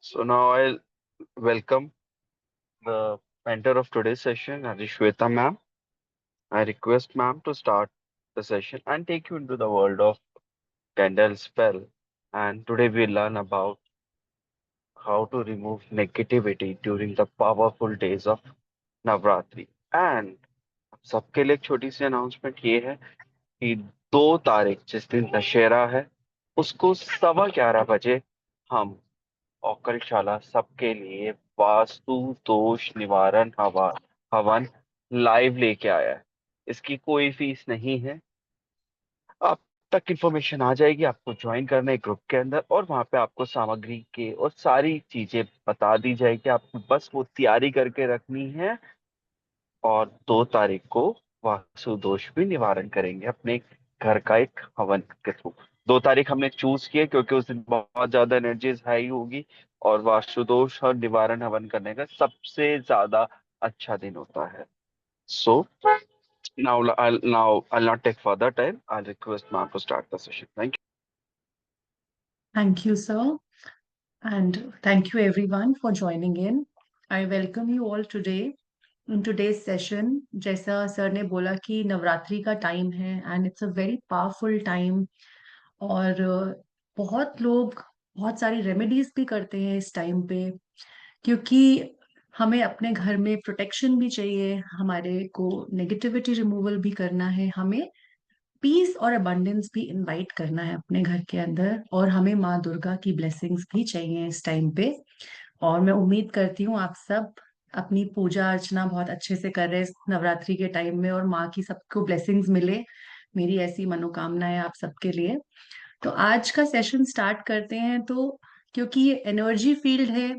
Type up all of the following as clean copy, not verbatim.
So now I'll welcome the mentor of today's session, Shweta ma'am. I request ma'am to start the session and take you into the world of Kendall spell. And today we learn about how to remove negativity during the powerful days of Navratri. And सबके लिए एक छोटी सी announcement ये है कि 2 तारीख जिस दिन दशहरा है उसको 11:15 बजे हम औकलशाला सबके लिए वास्तु दोष निवारण हवन लाइव लेके आया है। इसकी कोई फीस नहीं है। आप तक इन्फॉर्मेशन आ जाएगी, आपको ज्वाइन करना है ग्रुप के अंदर और वहां पे आपको सामग्री के और सारी चीजें बता दी जाएगी। आपको बस वो तैयारी करके रखनी है और 2 तारीख को वास्तु दोष भी निवारण करेंगे अपने घर का एक हवन के थ्रू। 2 तारीख हमने चूज किए क्योंकि उस दिन बहुत ज्यादा एनर्जीज हाई होगी और वास्तु दोष और निवारण हवन करने का सबसे ज्यादा अच्छा दिन होता है। सो I'll not take further time. I'll request ma'am to start the session. Thank Thank you, sir. And thank you everyone for joining in. I welcome you all today in today's session. जैसा sir ने बोला कि नवरात्रि का time है and it's a very powerful time और बहुत लोग बहुत सारी रेमेडीज भी करते हैं इस टाइम पे क्योंकि हमें अपने घर में प्रोटेक्शन भी चाहिए, हमारे को नेगेटिविटी रिमूवल भी करना है, हमें पीस और अबंडेंस भी इनवाइट करना है अपने घर के अंदर और हमें माँ दुर्गा की ब्लेसिंग्स भी चाहिए इस टाइम पे। और मैं उम्मीद करती हूँ आप सब अपनी पूजा अर्चना बहुत अच्छे से कर रहे हैं इस नवरात्रि के टाइम में और माँ की सबको ब्लेसिंग्स मिले। मेरी ऐसी मनोकामना है आप सबके लिए। तो आज का सेशन स्टार्ट करते हैं। तो क्योंकि ये एनर्जी फील्ड है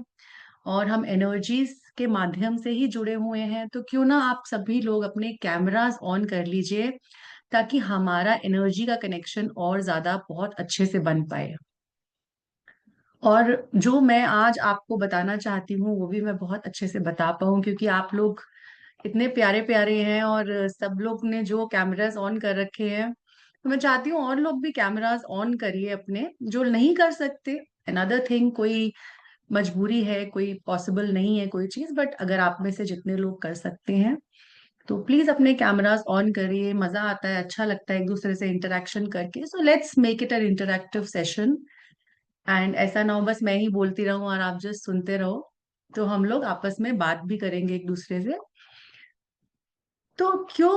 और हम एनर्जीज के माध्यम से ही जुड़े हुए हैं, तो क्यों ना आप सभी लोग अपने कैमरास ऑन कर लीजिए ताकि हमारा एनर्जी का कनेक्शन और ज्यादा बहुत अच्छे से बन पाए। और जो मैं आज आपको बताना चाहती हूँ वो भी मैं बहुत अच्छे से बता पाऊँ क्योंकि आप लोग इतने प्यारे प्यारे हैं और सब लोग ने जो कैमरास ऑन कर रखे हैं, तो मैं चाहती हूँ और लोग भी कैमरास ऑन करिए अपने, जो नहीं कर सकते। अनदर थिंग, कोई मजबूरी है, कोई पॉसिबल नहीं है कोई चीज, बट अगर आप में से जितने लोग कर सकते हैं तो प्लीज अपने कैमरास ऑन करिए। मजा आता है, अच्छा लगता है एक दूसरे से इंटरेक्शन करके। So let's make it N interactive session and ऐसा ना हो बस मैं ही बोलती रहूं और आप जस्ट सुनते रहो। तो हम लोग आपस में बात भी करेंगे एक दूसरे से। तो क्यों,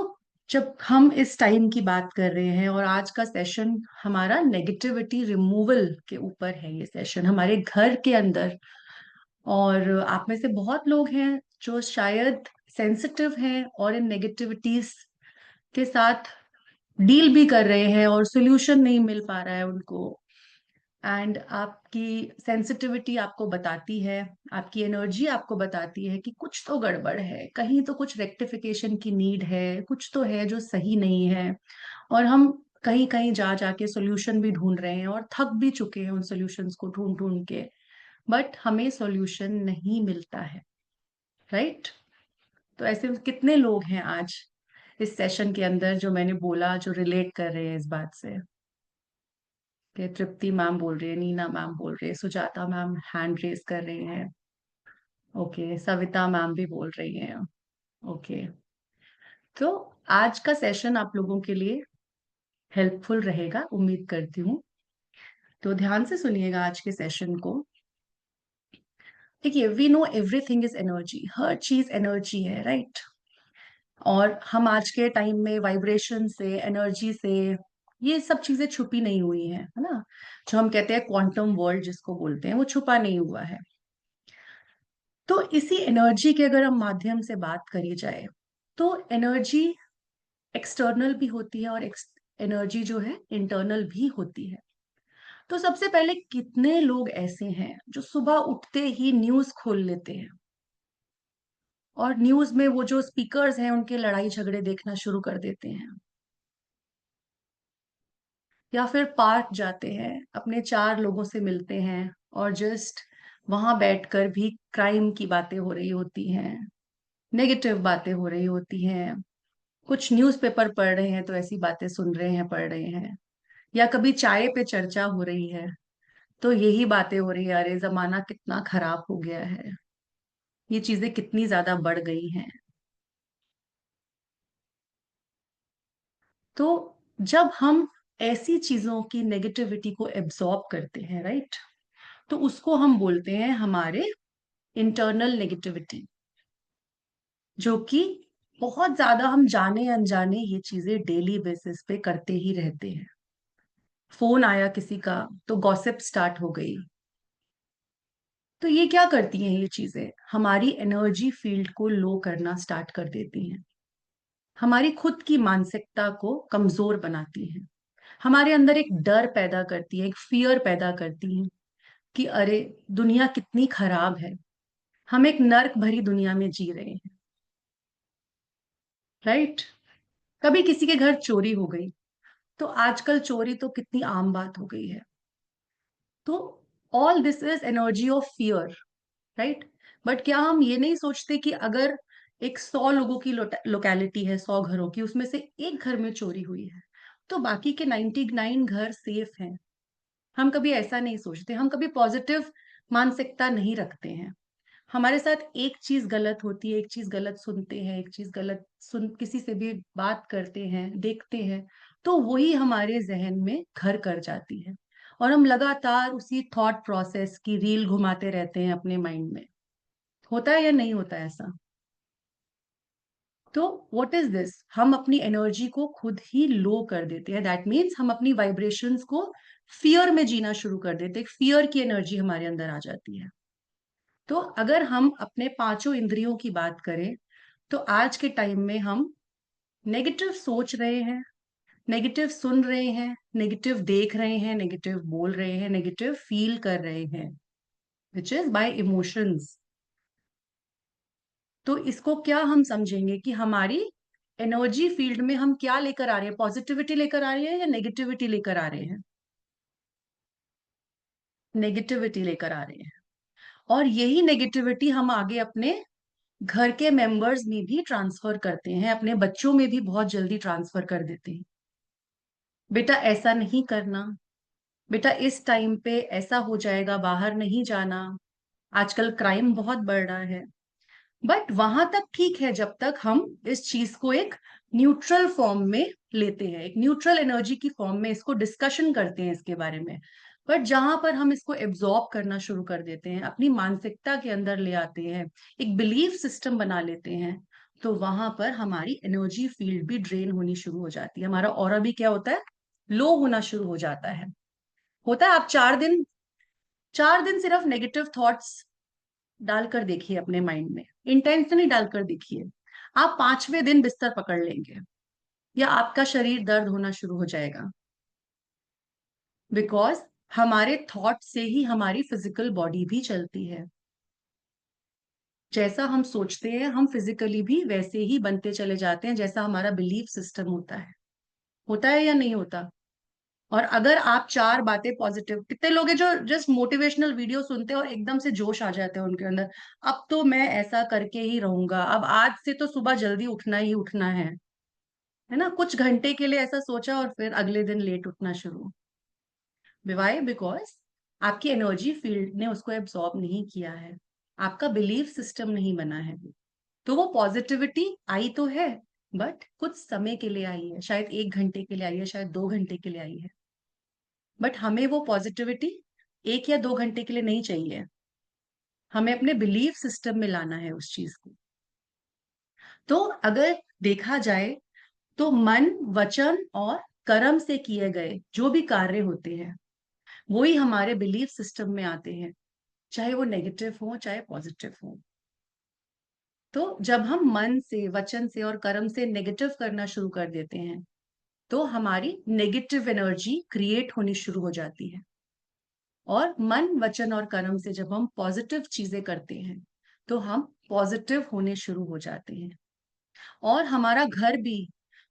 जब हम इस टाइम की बात कर रहे हैं और आज का सेशन हमारा नेगेटिविटी रिमूवल के ऊपर है, ये सेशन हमारे घर के अंदर। और आप में से बहुत लोग हैं जो शायद सेंसिटिव हैं और इन नेगेटिविटीज के साथ डील भी कर रहे हैं और सोल्यूशन नहीं मिल पा रहा है उनको। एंड आपकी सेंसिटिविटी आपको बताती है, आपकी एनर्जी आपको बताती है कि कुछ तो गड़बड़ है, कहीं तो कुछ रेक्टिफिकेशन की नीड है, कुछ तो है जो सही नहीं है। और हम कहीं कहीं जा जाके सॉल्यूशन भी ढूंढ रहे हैं और थक भी चुके हैं उन सॉल्यूशंस को ढूंढ ढूंढ के, बट हमें सॉल्यूशन नहीं मिलता है। राइट? तो ऐसे कितने लोग हैं आज इस सेशन के अंदर जो मैंने बोला, जो रिलेट कर रहे हैं इस बात से? कि तृप्ति मैम बोल रही है, नीना मैम बोल रही है, सुजाता मैम हैंड रेस कर रही हैं, ओके, सविता मैम भी बोल रही हैं, ओके। तो आज का सेशन आप लोगों के लिए हेल्पफुल रहेगा उम्मीद करती हूँ। तो ध्यान से सुनिएगा आज के सेशन को। देखिए, we know everything is energy, हर चीज एनर्जी है, राइट? और हम आज के टाइम में वाइब्रेशन से, एनर्जी से, ये सब चीजें छुपी नहीं हुई हैं, है ना? जो हम कहते हैं क्वांटम वर्ल्ड जिसको बोलते हैं, वो छुपा नहीं हुआ है। तो इसी एनर्जी के अगर हम माध्यम से बात करी जाए तो एनर्जी एक्सटर्नल भी होती है और एनर्जी जो है इंटरनल भी होती है। तो सबसे पहले कितने लोग ऐसे हैं जो सुबह उठते ही न्यूज खोल लेते हैं और न्यूज में वो जो स्पीकर्स हैं उनके लड़ाई झगड़े देखना शुरू कर देते हैं, या फिर पार्क जाते हैं, अपने 4 लोगों से मिलते हैं और जस्ट वहां बैठकर भी क्राइम की बातें हो रही होती हैं, नेगेटिव बातें हो रही होती हैं, कुछ न्यूज़पेपर पढ़ रहे हैं तो ऐसी बातें सुन रहे हैं, पढ़ रहे हैं, या कभी चाय पे चर्चा हो रही है तो यही बातें हो रही है, अरे जमाना कितना खराब हो गया है, ये चीजें कितनी ज्यादा बढ़ गई हैं। तो जब हम ऐसी चीजों की नेगेटिविटी को एब्जॉर्ब करते हैं, राइट, तो उसको हम बोलते हैं हमारे इंटरनल नेगेटिविटी, जो कि बहुत ज्यादा हम जाने अनजाने ये चीजें डेली बेसिस पे करते ही रहते हैं। फोन आया किसी का तो गॉसिप स्टार्ट हो गई। तो ये क्या करती हैं, ये चीजें हमारी एनर्जी फील्ड को लो करना स्टार्ट कर देती हैं, हमारी खुद की मानसिकता को कमजोर बनाती हैं, हमारे अंदर एक डर पैदा करती है, एक फियर पैदा करती है कि अरे दुनिया कितनी खराब है, हम एक नर्क भरी दुनिया में जी रहे हैं, राइट। कभी किसी के घर चोरी हो गई, तो आजकल चोरी तो कितनी आम बात हो गई है। तो all this is energy of fear, right. But क्या हम ये नहीं सोचते कि अगर एक 100 लोगों की लोकेलिटी है, 100 घरों की, उसमें से एक घर में चोरी हुई है, तो बाकी के 99 घर सेफ हैं। हम कभी ऐसा नहीं सोचते, हम कभी पॉजिटिव मानसिकता नहीं रखते हैं। हमारे साथ एक चीज गलत होती है, एक चीज गलत सुनते हैं, एक चीज गलत सुन किसी से भी बात करते हैं, देखते हैं, तो वही हमारे जहन में घर कर जाती है, और हम लगातार उसी थॉट प्रोसेस की रील घुमाते रहते हैं अपने माइंड में। होता है या नहीं होता है ऐसा? तो व्हाट इज दिस, हम अपनी एनर्जी को खुद ही लो कर देते हैं। दैट मीन्स हम अपनी वाइब्रेशंस को फियर में जीना शुरू कर देते हैं, फियर की एनर्जी हमारे अंदर आ जाती है। तो अगर हम अपने पांचों इंद्रियों की बात करें, तो आज के टाइम में हम नेगेटिव सोच रहे हैं, नेगेटिव सुन रहे हैं, नेगेटिव देख रहे हैं, नेगेटिव बोल रहे हैं, नेगेटिव फील कर रहे हैं, विच इज बाय इमोशंस। तो इसको क्या हम समझेंगे कि हमारी एनर्जी फील्ड में हम क्या लेकर आ रहे हैं, पॉजिटिविटी लेकर आ रहे हैं या नेगेटिविटी लेकर आ रहे हैं? नेगेटिविटी लेकर आ रहे हैं। और यही नेगेटिविटी हम आगे अपने घर के मेंबर्स में भी ट्रांसफर करते हैं, अपने बच्चों में भी बहुत जल्दी ट्रांसफर कर देते हैं। बेटा ऐसा नहीं करना, बेटा इस टाइम पे ऐसा हो जाएगा, बाहर नहीं जाना, आजकल क्राइम बहुत बढ़ रहा है। बट वहां तक ठीक है जब तक हम इस चीज को एक न्यूट्रल फॉर्म में लेते हैं, एक न्यूट्रल एनर्जी की फॉर्म में इसको डिस्कशन करते हैं इसके बारे में। बट जहां पर हम इसको एब्जॉर्ब करना शुरू कर देते हैं, अपनी मानसिकता के अंदर ले आते हैं, एक बिलीफ सिस्टम बना लेते हैं, तो वहां पर हमारी एनर्जी फील्ड भी ड्रेन होनी शुरू हो जाती है, हमारा ऑरा भी क्या होता है, लो होना शुरू हो जाता है। होता है, आप 4 दिन, 4 दिन सिर्फ नेगेटिव थॉट्स डालकर देखिए अपने माइंड में, इंटेंशनली डालकर देखिए, आप 5वें दिन बिस्तर पकड़ लेंगे या आपका शरीर दर्द होना शुरू हो जाएगा। बिकॉज हमारे थॉट से ही हमारी फिजिकल बॉडी भी चलती है। जैसा हम सोचते हैं हम फिजिकली भी वैसे ही बनते चले जाते हैं, जैसा हमारा बिलीफ सिस्टम होता है। होता है या नहीं होता? और अगर आप 4 बातें पॉजिटिव, कितने लोग हैं जो जस्ट मोटिवेशनल वीडियो सुनते हैं और एकदम से जोश आ जाते हैं उनके अंदर, अब तो मैं ऐसा करके ही रहूंगा, अब आज से तो सुबह जल्दी उठना ही उठना है ना, कुछ घंटे के लिए ऐसा सोचा और फिर अगले दिन लेट उठना शुरू। वाई? बिकॉज आपकी एनर्जी फील्ड ने उसको एब्सॉर्ब नहीं किया है, आपका बिलीफ सिस्टम नहीं बना है। तो वो पॉजिटिविटी आई तो है, बट कुछ समय के लिए आई है, शायद 1 घंटे के लिए आई है, शायद 2 घंटे के लिए आई है। बट हमें वो पॉजिटिविटी 1 या 2 घंटे के लिए नहीं चाहिए, हमें अपने बिलीफ सिस्टम में लाना है उस चीज को। तो अगर देखा जाए, तो मन, वचन और कर्म से किए गए जो भी कार्य होते हैं, वो ही हमारे बिलीफ सिस्टम में आते हैं, चाहे वो नेगेटिव हो चाहे पॉजिटिव हो। तो जब हम मन से, वचन से और कर्म से नेगेटिव करना शुरू कर देते हैं, तो हमारी नेगेटिव एनर्जी क्रिएट होनी शुरू हो जाती है। और मन, वचन और कर्म से जब हम पॉजिटिव चीजें करते हैं, तो हम पॉजिटिव होने शुरू हो जाते हैं। और हमारा घर भी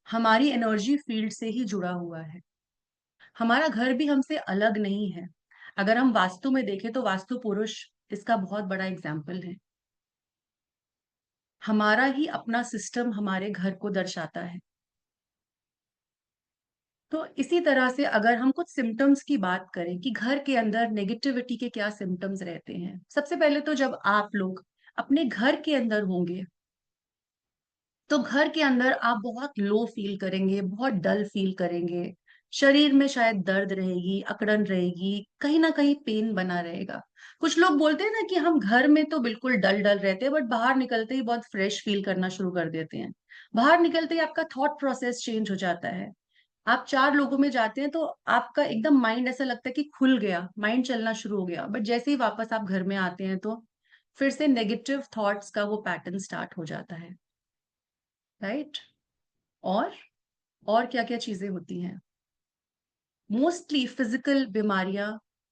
हमारी एनर्जी फील्ड से ही जुड़ा हुआ है, हमारा घर भी हमसे अलग नहीं है। अगर हम वास्तु में देखें तो वास्तु पुरुष इसका बहुत बड़ा एग्जाम्पल है। हमारा ही अपना सिस्टम हमारे घर को दर्शाता है। तो इसी तरह से अगर हम कुछ सिम्टम्स की बात करें कि घर के अंदर नेगेटिविटी के क्या सिम्टम्स रहते हैं, सबसे पहले तो जब आप लोग अपने घर के अंदर होंगे तो घर के अंदर आप बहुत लो फील करेंगे, बहुत डल फील करेंगे। शरीर में शायद दर्द रहेगी, अकड़न रहेगी, कहीं ना कहीं पेन बना रहेगा। कुछ लोग बोलते हैं ना कि हम घर में तो बिल्कुल डल डल रहते हैं, बट बाहर निकलते ही बहुत फ्रेश फील करना शुरू कर देते हैं। बाहर निकलते ही आपका थॉट प्रोसेस चेंज हो जाता है। आप चार लोगों में जाते हैं तो आपका एकदम माइंड ऐसा लगता है कि खुल गया, माइंड चलना शुरू हो गया, बट जैसे ही वापस आप घर में आते हैं तो फिर से नेगेटिव थॉट्स का वो पैटर्न स्टार्ट हो जाता है। राइट। और और क्या क्या चीजें होती हैं? मोस्टली फिजिकल बीमारियां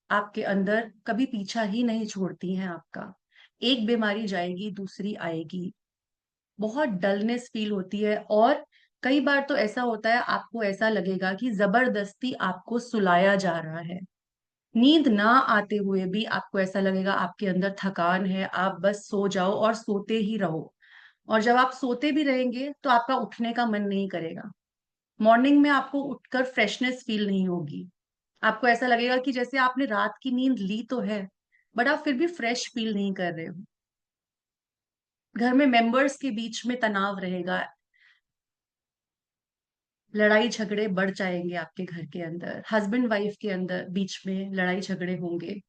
आपके अंदर कभी पीछा ही नहीं छोड़ती हैं आपका। एक बीमारी जाएगी, दूसरी आएगी। बहुत डलनेस फील होती है, और कई बार तो ऐसा होता है आपको ऐसा लगेगा कि जबरदस्ती आपको सुलाया जा रहा है। नींद ना आते हुए भी आपको ऐसा लगेगा आपके अंदर थकान है, आप बस सो जाओ और सोते ही रहो। और जब आप सोते भी रहेंगे तो आपका उठने का मन नहीं करेगा। मॉर्निंग में आपको उठकर फ्रेशनेस फील नहीं होगी। आपको ऐसा लगेगा कि जैसे आपने रात की नींद ली तो है, बट आप फिर भी फ्रेश फील नहीं कर रहे हो। घर में मेंबर्स के बीच में तनाव रहेगा, लड़ाई झगड़े बढ़ जाएंगे आपके घर के अंदर, हस्बैंड वाइफ के अंदर बीच में लड़ाई झगड़े होंगे।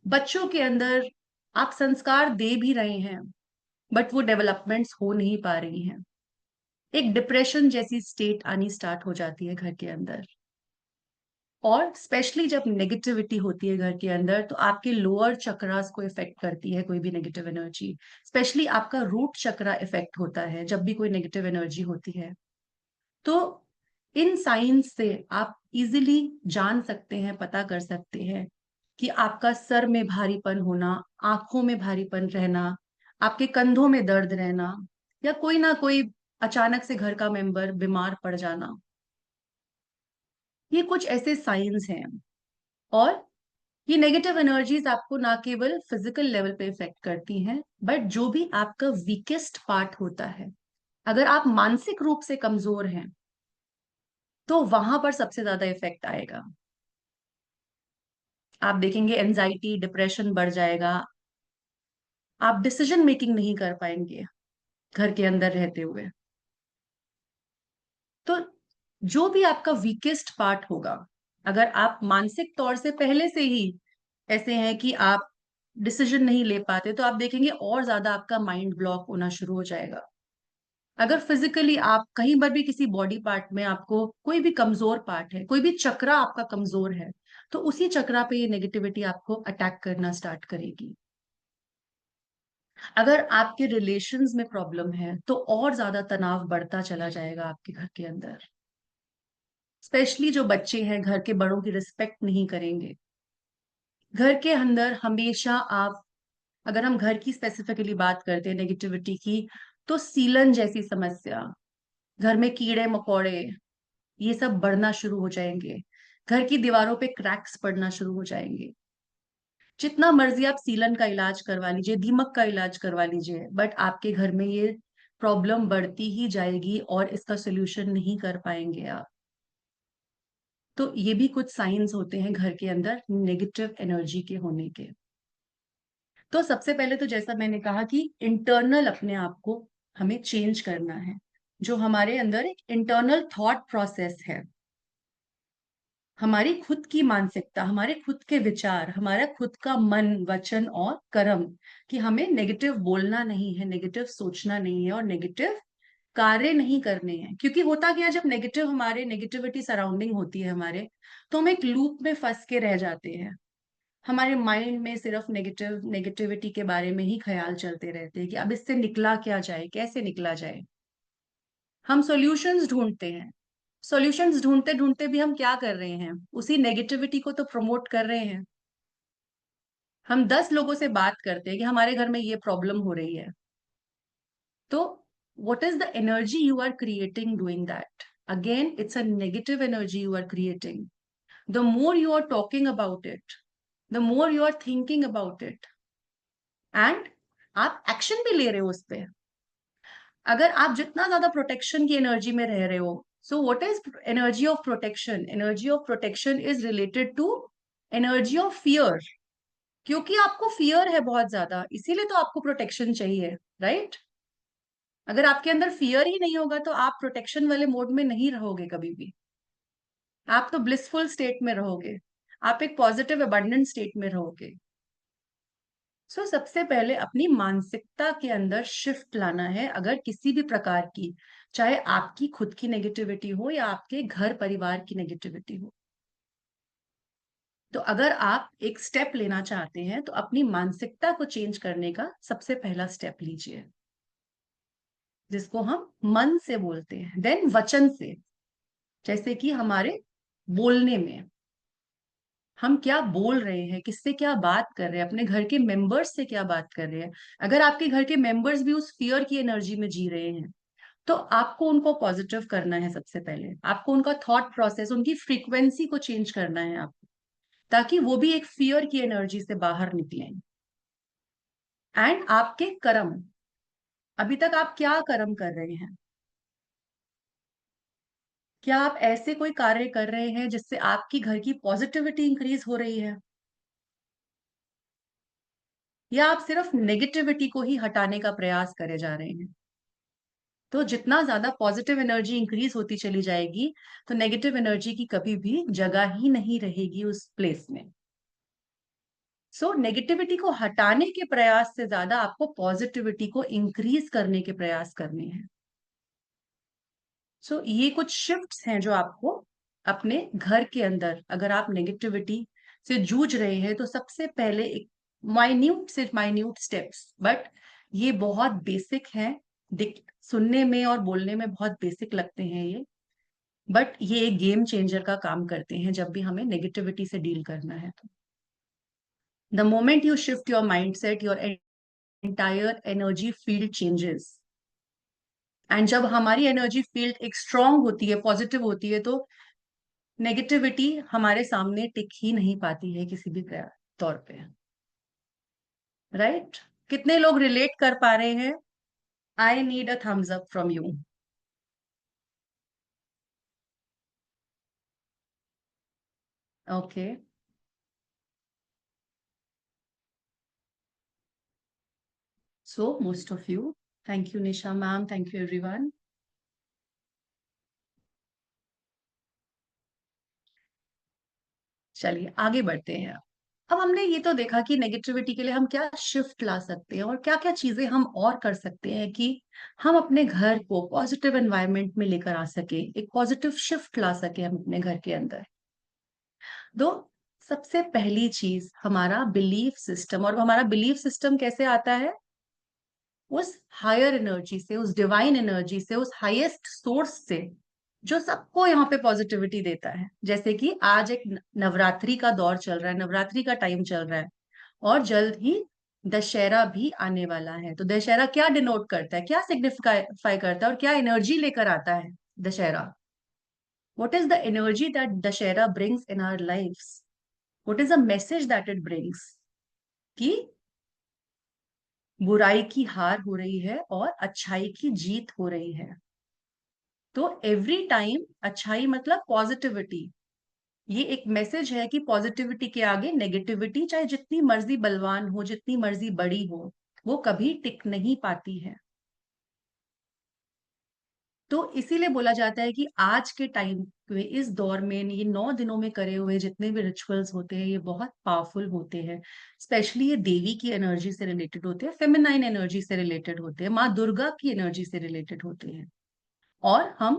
बच्चों के अंदर आप संस्कार दे भी रहे हैं, बट वो डेवलपमेंट्स हो नहीं पा रही हैं। एक डिप्रेशन जैसी स्टेट आनी स्टार्ट हो जाती है घर के अंदर। और स्पेशली जब नेगेटिविटी होती है घर के अंदर तो आपके लोअर चक्रास को इफेक्ट करती है कोई भी नेगेटिव एनर्जी। स्पेशली आपका रूट चक्रा इफेक्ट होता है जब भी कोई नेगेटिव एनर्जी होती है। तो इन साइंस से आप इजिली जान सकते हैं, पता कर सकते हैं कि आपका सर में भारीपन होना, आंखों में भारीपन रहना, आपके कंधों में दर्द रहना, या कोई ना कोई अचानक से घर का मेंबर बीमार पड़ जाना, ये कुछ ऐसे साइंस हैं। और ये नेगेटिव एनर्जीज आपको ना केवल फिजिकल लेवल पे इफेक्ट करती हैं, बट जो भी आपका वीकेस्ट पार्ट होता है, अगर आप मानसिक रूप से कमजोर हैं तो वहां पर सबसे ज्यादा इफेक्ट आएगा। आप देखेंगे एनजाइटी, डिप्रेशन बढ़ जाएगा। आप डिसीजन मेकिंग नहीं कर पाएंगे घर के अंदर रहते हुए। तो जो भी आपका वीकेस्ट पार्ट होगा, अगर आप मानसिक तौर से पहले से ही ऐसे हैं कि आप डिसीजन नहीं ले पाते, तो आप देखेंगे और ज्यादा आपका माइंड ब्लॉक होना शुरू हो जाएगा। अगर फिजिकली आप कहीं पर भी किसी बॉडी पार्ट में आपको कोई भी कमजोर पार्ट है, कोई भी चक्रा आपका कमजोर है, तो उसी चक्रा पे ये नेगेटिविटी आपको अटैक करना स्टार्ट करेगी। अगर आपके रिलेशंस में प्रॉब्लम है तो और ज्यादा तनाव बढ़ता चला जाएगा आपके घर के अंदर। स्पेशली जो बच्चे हैं घर के बड़ों की रिस्पेक्ट नहीं करेंगे। घर के अंदर हमेशा आप, अगर हम घर की स्पेसिफिकली बात करते हैं नेगेटिविटी की, तो सीलन जैसी समस्या, घर में कीड़े मकोड़े, ये सब बढ़ना शुरू हो जाएंगे। घर की दीवारों पे क्रैक्स पड़ना शुरू हो जाएंगे। जितना मर्जी आप सीलन का इलाज करवा लीजिए, दीमक का इलाज करवा लीजिए, बट आपके घर में ये प्रॉब्लम बढ़ती ही जाएगी और इसका सोल्यूशन नहीं कर पाएंगे आप। तो ये भी कुछ साइंस होते हैं घर के अंदर नेगेटिव एनर्जी के होने के। तो सबसे पहले तो जैसा मैंने कहा कि इंटरनल अपने आप को हमें चेंज करना है। जो हमारे अंदर एक इंटरनल थॉट प्रोसेस है, हमारी खुद की मानसिकता, हमारे खुद के विचार, हमारा खुद का मन, वचन और कर्म, कि हमें नेगेटिव बोलना नहीं है, नेगेटिव सोचना नहीं है और नेगेटिव कार्य नहीं करने हैं। क्योंकि होता क्या है, जब नेगेटिव हमारे नेगेटिविटी सराउंडिंग होती है हमारे, तो हम एक लूप में फंस के रह जाते हैं। हमारे माइंड में सिर्फ नेगेटिविटी के बारे में ही ख्याल चलते रहते हैं कि अब इससे निकला क्या जाए, कैसे निकला जाए। हम सॉल्यूशंस ढूंढते हैं। सॉल्यूशंस ढूंढते ढूंढते भी हम क्या कर रहे हैं, उसी नेगेटिविटी को तो प्रमोट कर रहे हैं। हम 10 लोगों से बात करते हैं कि हमारे घर में ये प्रॉब्लम हो रही है, तो what is the energy you are creating doing that? Again, it's a negative energy you are creating. The more you are talking about it, the more you are thinking about it, and आप action भी ले रहे हो उस पे। अगर आप जितना ज्यादा प्रोटेक्शन की एनर्जी में रह रहे हो, So what is energy of protection? Energy of protection is related to energy of fear. क्योंकि आपको फियर है बहुत ज्यादा, इसीलिए तो आपको प्रोटेक्शन चाहिए, राइट? अगर आपके अंदर फियर ही नहीं होगा तो आप प्रोटेक्शन वाले मोड में नहीं रहोगे कभी भी। आप तो ब्लिसफुल स्टेट में रहोगे, आप एक पॉजिटिव अबंडेंट स्टेट में रहोगे। सो सबसे पहले अपनी मानसिकता के अंदर शिफ्ट लाना है, अगर किसी भी प्रकार की, चाहे आपकी खुद की नेगेटिविटी हो या आपके घर परिवार की नेगेटिविटी हो। तो अगर आप एक स्टेप लेना चाहते हैं तो अपनी मानसिकता को चेंज करने का सबसे पहला स्टेप लीजिए, जिसको हम मन से बोलते हैं, देन वचन से। जैसे कि हमारे बोलने में हम क्या बोल रहे हैं, किससे क्या बात कर रहे हैं, अपने घर के मेंबर्स से क्या बात कर रहे हैं। अगर आपके घर के मेंबर्स भी उस फियर की एनर्जी में जी रहे हैं तो आपको उनको पॉजिटिव करना है। सबसे पहले आपको उनका थॉट प्रोसेस, उनकी फ्रीक्वेंसी को चेंज करना है आपको, ताकि वो भी एक फियर की एनर्जी से बाहर निकलें। एंड आपके कर्म, अभी तक आप क्या कर्म कर रहे हैं? क्या आप ऐसे कोई कार्य कर रहे हैं जिससे आपकी घर की पॉजिटिविटी इंक्रीज हो रही है, या आप सिर्फ नेगेटिविटी को ही हटाने का प्रयास करे जा रहे हैं? तो जितना ज्यादा पॉजिटिव एनर्जी इंक्रीज होती चली जाएगी तो नेगेटिव एनर्जी की कभी भी जगह ही नहीं रहेगी उस प्लेस में। सो नेगेटिविटी को हटाने के प्रयास से ज्यादा आपको पॉजिटिविटी को इंक्रीज करने के प्रयास करने हैं। सो ये कुछ शिफ्ट्स हैं जो आपको अपने घर के अंदर, अगर आप नेगेटिविटी से जूझ रहे हैं तो सबसे पहले एक माइन्यूट से माइन्यूट स्टेप्स, बट ये बहुत बेसिक हैं, दिख सुनने में और बोलने में बहुत बेसिक लगते हैं ये, बट ये एक गेम चेंजर का काम करते हैं जब भी हमें नेगेटिविटी से डील करना है। तो the moment you shift your mind set, your entire energy field changes. And जब हमारी एनर्जी फील्ड एक स्ट्रांग होती है, पॉजिटिव होती है, तो नेगेटिविटी हमारे सामने टिक ही नहीं पाती है किसी भी तौर पे, राइट? कितने लोग रिलेट कर पा रहे हैं? I need a thumbs up from you. Okay, so most of you, thank you Nisha ma'am, thank you everyone. चलिए आगे बढ़ते हैं। अब हमने ये तो देखा कि नेगेटिविटी के लिए हम क्या शिफ्ट ला सकते हैं और क्या क्या चीजें हम और कर सकते हैं कि हम अपने घर को पॉजिटिव एनवायरनमेंट में लेकर आ सके, एक पॉजिटिव शिफ्ट ला सके हम अपने घर के अंदर। तो सबसे पहली चीज हमारा बिलीफ सिस्टम, और हमारा बिलीफ सिस्टम कैसे आता है? उस हायर एनर्जी से, उस डिवाइन एनर्जी से, उस हाईएस्ट सोर्स से, जो सबको यहाँ पे पॉजिटिविटी देता है। जैसे कि आज एक नवरात्रि का दौर चल रहा है, नवरात्रि का टाइम चल रहा है, और जल्द ही दशहरा भी आने वाला है। तो दशहरा क्या डिनोट करता है, क्या सिग्निफाई करता है, और क्या एनर्जी लेकर आता है Dussehra? What is the energy that Dussehra brings in our lifes? What is the message that it brings? कि बुराई की हार हो रही है और अच्छाई की जीत हो रही है। तो एवरी टाइम अच्छाई मतलब पॉजिटिविटी, ये एक मैसेज है कि पॉजिटिविटी के आगे नेगेटिविटी, चाहे जितनी मर्जी बलवान हो, जितनी मर्जी बड़ी हो, वो कभी टिक नहीं पाती है। तो इसीलिए बोला जाता है कि आज के टाइम में, इस दौर में, ये 9 दिनों में करे हुए जितने भी रिचुअल्स होते हैं ये बहुत पावरफुल होते हैं। स्पेशली ये देवी की एनर्जी से रिलेटेड होते हैं, फेमिनाइन एनर्जी से रिलेटेड होते हैं, माँ दुर्गा की एनर्जी से रिलेटेड होते हैं। और हम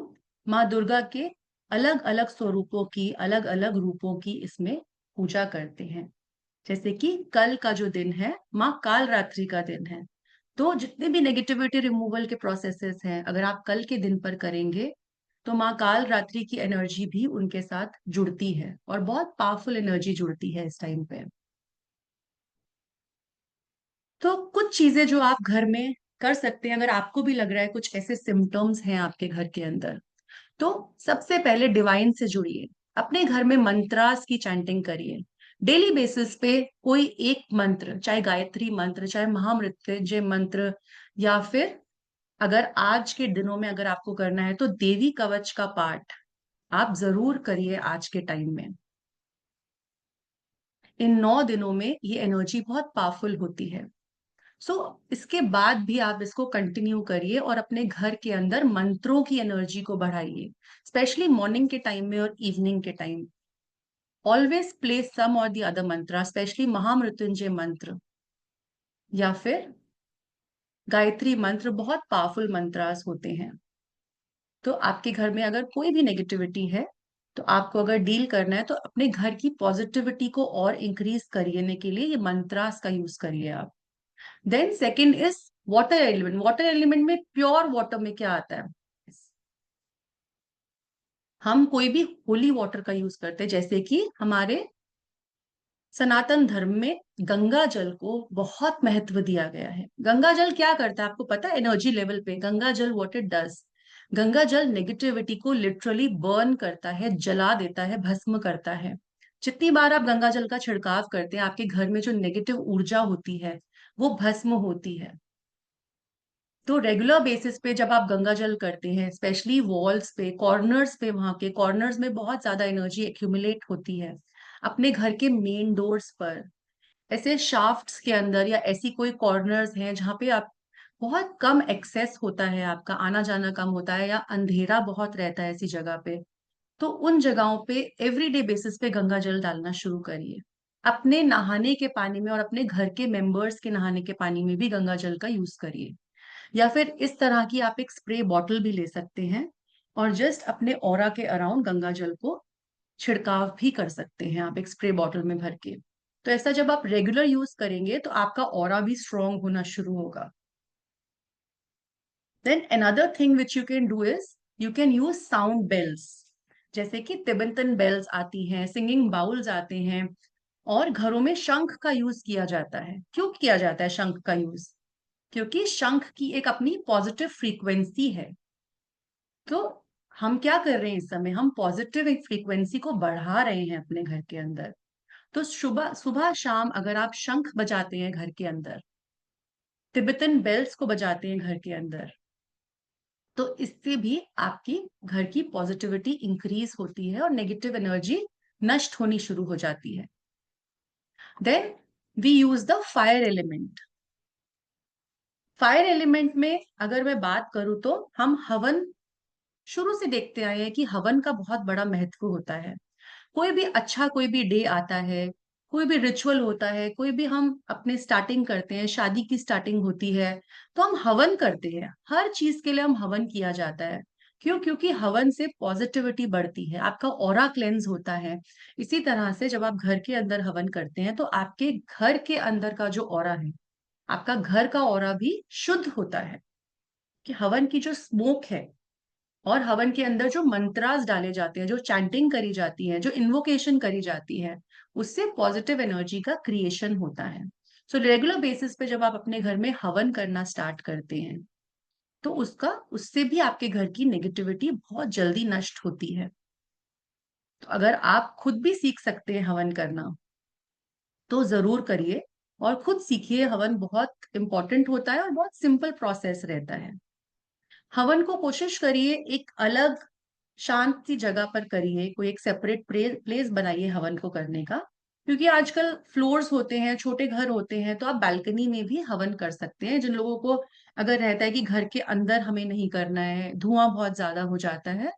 माँ दुर्गा के अलग अलग स्वरूपों की, अलग अलग रूपों की इसमें पूजा करते हैं। जैसे कि कल का जो दिन है माँ काल रात्रि का दिन है, तो जितने भी नेगेटिविटी रिमूवल के प्रोसेसेस हैं अगर आप कल के दिन पर करेंगे तो माँ काल रात्रि की एनर्जी भी उनके साथ जुड़ती है, और बहुत पावरफुल एनर्जी जुड़ती है इस टाइम पे। तो कुछ चीजें जो आप घर में कर सकते हैं, अगर आपको भी लग रहा है कुछ ऐसे सिम्टम्स हैं आपके घर के अंदर, तो सबसे पहले डिवाइन से जुड़िए। अपने घर में मंत्रास की चैंटिंग करिए। डेली बेसिस पे कोई एक मंत्र, चाहे गायत्री मंत्र, चाहे महामृत्युंजय मंत्र, या फिर अगर आज के दिनों में अगर आपको करना है तो देवी कवच का पाठ आप जरूर करिए आज के टाइम में। इन 9 दिनों में ये एनर्जी बहुत पावरफुल होती है। सो इसके बाद भी आप इसको कंटिन्यू करिए और अपने घर के अंदर मंत्रों की एनर्जी को बढ़ाइए, स्पेशली मॉर्निंग के टाइम में और इवनिंग के टाइम। ऑलवेज प्ले सम और द अदर मंत्र, स्पेशली महामृत्युंजय मंत्र या फिर गायत्री मंत्र, बहुत पावरफुल मंत्रास होते हैं। तो आपके घर में अगर कोई भी नेगेटिविटी है, तो आपको अगर डील करना है तो अपने घर की पॉजिटिविटी को और इंक्रीज करने के लिए ये मंत्रास का यूज करिए आप। Then second is water element. Water element में प्योर वाटर में क्या आता है, हम कोई भी होली वाटर का यूज करते हैं, जैसे कि हमारे सनातन धर्म में गंगा जल को बहुत महत्व दिया गया है। गंगा जल क्या करता है आपको पता है? एनर्जी लेवल पे गंगा जल व्हाट इट डज, गंगा जल नेगेटिविटी को लिटरली बर्न करता है, जला देता है, भस्म करता है। जितनी बार आप गंगा जल का छिड़काव करते हैं, आपके घर में जो नेगेटिव ऊर्जा होती है वो भस्म होती है। तो रेगुलर बेसिस पे जब आप गंगा जल करते हैं, स्पेशली वॉल्स पे, कॉर्नर्स पे, वहां के कॉर्नर्स में बहुत ज्यादा एनर्जी एक्यूमुलेट होती है, अपने घर के मेन डोर्स पर, ऐसे शाफ्ट्स के अंदर या ऐसी कोई कॉर्नर्स हैं जहाँ पे आप बहुत कम एक्सेस होता है, आपका आना जाना कम होता है या अंधेरा बहुत रहता है ऐसी जगह पे, तो उन जगहों पे एवरीडे बेसिस पे गंगा जल डालना शुरू करिए। अपने नहाने के पानी में और अपने घर के मेंबर्स के नहाने के पानी में भी गंगा जल का यूज करिए। या फिर इस तरह की आप एक स्प्रे बॉटल भी ले सकते हैं और जस्ट अपने ऑरा के अराउंड गंगा जल को छिड़काव भी कर सकते हैं आप एक स्प्रे बॉटल में भर के। तो ऐसा जब आप रेगुलर यूज करेंगे तो आपका ऑरा भी स्ट्रांग होना शुरू होगा। Then another thing which you can do is you can use sound bells, जैसे कि तिब्बतन बेल्स आती हैं, सिंगिंग बाउल्स आते हैं, और घरों में शंख का यूज किया जाता है। क्यों किया जाता है शंख का यूज? क्योंकि शंख की एक अपनी पॉजिटिव फ्रीक्वेंसी है। तो हम क्या कर रहे हैं इस समय, हम पॉजिटिव एक फ्रीक्वेंसी को बढ़ा रहे हैं अपने घर के अंदर। तो सुबह सुबह शाम अगर आप शंख बजाते हैं घर के अंदर, तिब्बतन बेल्स को बजाते हैं घर के अंदर, तो इससे भी आपकी घर की पॉजिटिविटी इंक्रीज होती है और नेगेटिव एनर्जी नष्ट होनी शुरू हो जाती है। Then we use the fire element. Fire element में अगर मैं बात करूं तो हम हवन शुरू से देखते आए हैं कि हवन का बहुत बड़ा महत्व होता है। कोई भी अच्छा कोई भी डे आता है, कोई भी रिचुअल होता है, कोई भी हम अपने स्टार्टिंग करते हैं, शादी की स्टार्टिंग होती है, तो हम हवन करते हैं। हर चीज के लिए हम हवन किया जाता है। क्यों? क्योंकि हवन से पॉजिटिविटी बढ़ती है, आपका ऑरा क्लेंस होता है। इसी तरह से जब आप घर के अंदर हवन करते हैं तो आपके घर के अंदर का जो ऑरा है, आपका घर का ऑरा भी शुद्ध होता है। कि हवन की जो स्मोक है और हवन के अंदर जो मंत्रास डाले जाते हैं, जो चैंटिंग करी जाती है, जो इन्वोकेशन करी जाती है, उससे पॉजिटिव एनर्जी का क्रिएशन होता है। सो रेगुलर बेसिस पे जब आप अपने घर में हवन करना स्टार्ट करते हैं तो उससे भी आपके घर की नेगेटिविटी बहुत जल्दी नष्ट होती है। तो अगर आप खुद भी सीख सकते हैं हवन करना तो जरूर करिए और खुद सीखिए। हवन बहुत इंपॉर्टेंट होता है और बहुत सिंपल प्रोसेस रहता है। हवन को कोशिश करिए एक अलग शांत सी जगह पर करिए, कोई एक सेपरेट प्लेस बनाइए हवन को करने का। क्योंकि आजकल फ्लोर्स होते हैं, छोटे घर होते हैं, तो आप बालकनी में भी हवन कर सकते हैं। जिन लोगों को अगर रहता है कि घर के अंदर हमें नहीं करना है, धुआं बहुत ज्यादा हो जाता है,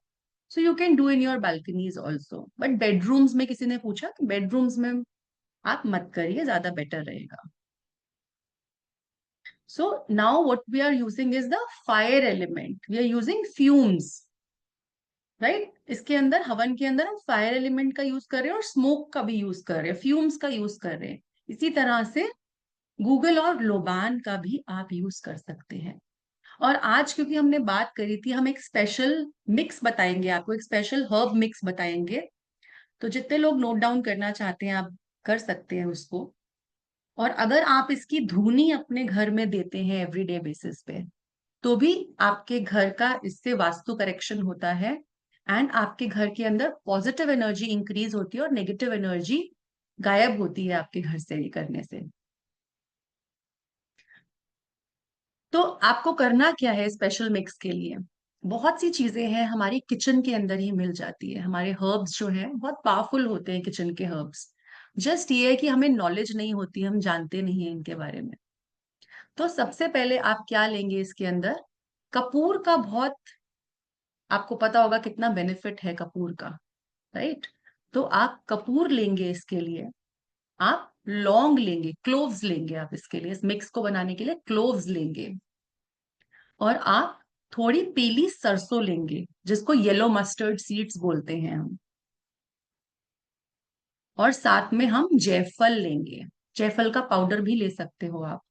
सो you can do in your balconies also. But bedrooms में किसी ने पूछा कि बेडरूम्स में आप मत करिए, ज्यादा बेटर रहेगा। So now what we are using is the fire element, we are using fumes, right? इसके अंदर हवन के अंदर हम फायर एलिमेंट का यूज कर रहे हैं और स्मोक का भी यूज कर रहे हैं, फ्यूम्स का यूज कर रहे हैं। इसी तरह से गूगल और लोबान का भी आप यूज कर सकते हैं। और आज क्योंकि हमने बात करी थी, हम एक स्पेशल मिक्स बताएंगे आपको, एक स्पेशल हर्ब मिक्स बताएंगे। तो जितने लोग नोट डाउन करना चाहते हैं आप कर सकते हैं उसको। और अगर आप इसकी धुनी अपने घर में देते हैं एवरीडे बेसिस पे, तो भी आपके घर का इससे वास्तु करेक्शन होता है एंड आपके घर के अंदर पॉजिटिव एनर्जी इंक्रीज होती है और नेगेटिव एनर्जी गायब होती है आपके घर से ये करने से। तो आपको करना क्या है स्पेशल मिक्स के लिए? बहुत सी चीजें हैं हमारी किचन के अंदर ही मिल जाती है। हमारे हर्ब्स जो हैं बहुत पावरफुल होते हैं किचन के हर्ब्स। जस्ट ये है कि हमें नॉलेज नहीं होती, हम जानते नहीं है इनके बारे में। तो सबसे पहले आप क्या लेंगे इसके अंदर? कपूर का बहुत, आपको पता होगा कितना बेनिफिट है कपूर का, राइट? तो आप कपूर लेंगे इसके लिए। आप लौंग लेंगे, क्लोव्स लेंगे आप इसके लिए, इस मिक्स को बनाने के लिए क्लोव्स लेंगे। और आप थोड़ी पीली सरसों लेंगे, जिसको येलो मस्टर्ड सीड्स बोलते हैं हम। और साथ में हम जायफल लेंगे। जायफल का पाउडर भी ले सकते हो आप।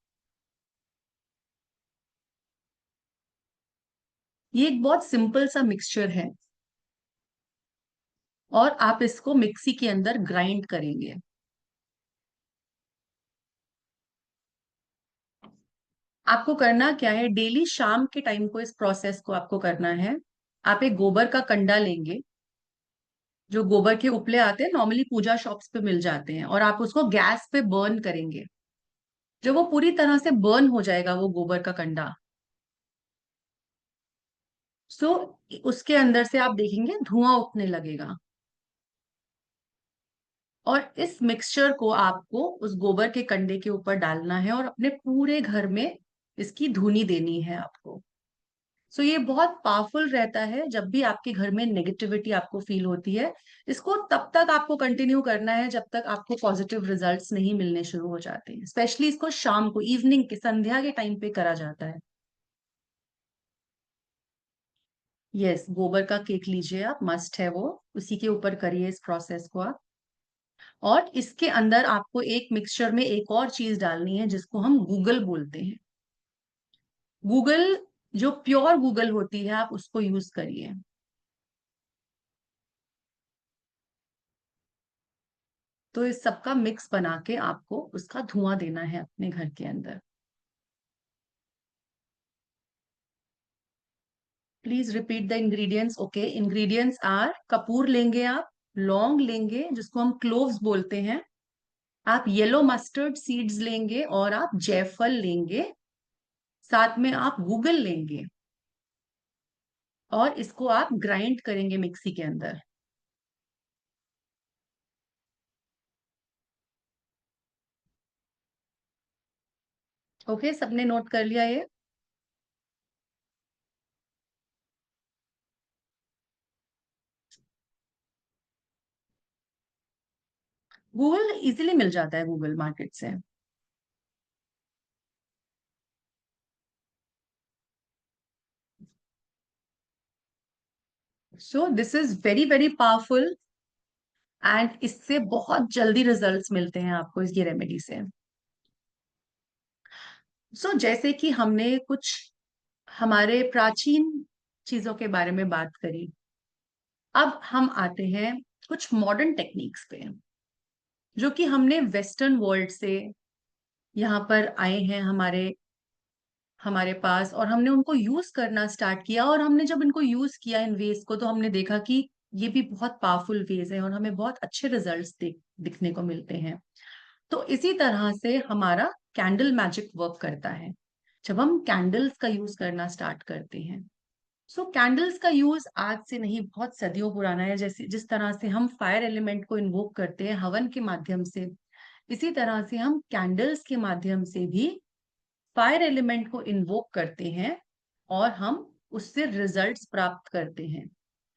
ये एक बहुत सिंपल सा मिक्सचर है। और आप इसको मिक्सी के अंदर ग्राइंड करेंगे। आपको करना क्या है, डेली शाम के टाइम को इस प्रोसेस को आपको करना है। आप एक गोबर का कंडा लेंगे। जो गोबर के उपले आते हैं नॉर्मली पूजा शॉप्स पे मिल जाते हैं, और आप उसको गैस पे बर्न करेंगे। जब वो पूरी तरह से बर्न हो जाएगा वो गोबर का कंडा, सो उसके अंदर से आप देखेंगे धुआं उठने लगेगा। और इस मिक्सचर को आपको उस गोबर के कंडे के ऊपर डालना है और अपने पूरे घर में इसकी धुनी देनी है आपको। सो ये बहुत पावरफुल रहता है जब भी आपके घर में नेगेटिविटी आपको फील होती है। इसको तब तक आपको कंटिन्यू करना है जब तक आपको पॉजिटिव रिजल्ट्स नहीं मिलने शुरू हो जाते हैं। स्पेशली इसको शाम को, इवनिंग के, संध्या के टाइम पे करा जाता है। यस, गोबर का केक लीजिए आप, मस्ट है वो। उसी के ऊपर करिए इस प्रोसेस को आप। और इसके अंदर आपको एक मिक्सचर में एक और चीज डालनी है जिसको हम गूगल बोलते हैं। गूगल, जो प्योर गूगल होती है आप उसको यूज करिए। तो इस सबका मिक्स बना के आपको उसका धुआं देना है अपने घर के अंदर। Please repeat the ingredients. Okay, ingredients are: कपूर लेंगे आप, लौंग लेंगे जिसको हम क्लोव्स बोलते हैं, आप येलो मस्टर्ड सीड्स लेंगे, और आप जायफल लेंगे। साथ में आप गूगल लेंगे। और इसको आप ग्राइंड करेंगे मिक्सी के अंदर। ओके, सबने नोट कर लिया ये? गूगल इजीली मिल जाता है, गूगल मार्केट से। So this is very very powerful. And इससे बहुत जल्दी रिजल्ट्स मिलते हैं आपको इसकी रेमेडी से। सो जैसे कि हमने कुछ हमारे प्राचीन चीजों के बारे में बात करी, अब हम आते हैं कुछ मॉडर्न टेक्निक्स पे, जो कि हमने वेस्टर्न वर्ल्ड से यहाँ पर आए हैं हमारे हमारे पास, और हमने उनको यूज करना स्टार्ट किया। और हमने जब इनको यूज किया इन वेज को, तो हमने देखा कि ये भी बहुत पावरफुल वेज है और हमें बहुत अच्छे रिजल्ट्स दिखने को मिलते हैं। तो इसी तरह से हमारा कैंडल मैजिक वर्क करता है जब हम कैंडल्स का यूज करना स्टार्ट करते हैं। सो कैंडल्स का यूज आज से नहीं, बहुत सदियों पुराना है। जैसे जिस तरह से हम फायर एलिमेंट को इन्वोक करते हैं हवन के माध्यम से, इसी तरह से हम कैंडल्स के माध्यम से भी फायर एलिमेंट को इन्वोक करते हैं और हम उससे रिजल्ट्स प्राप्त करते हैं।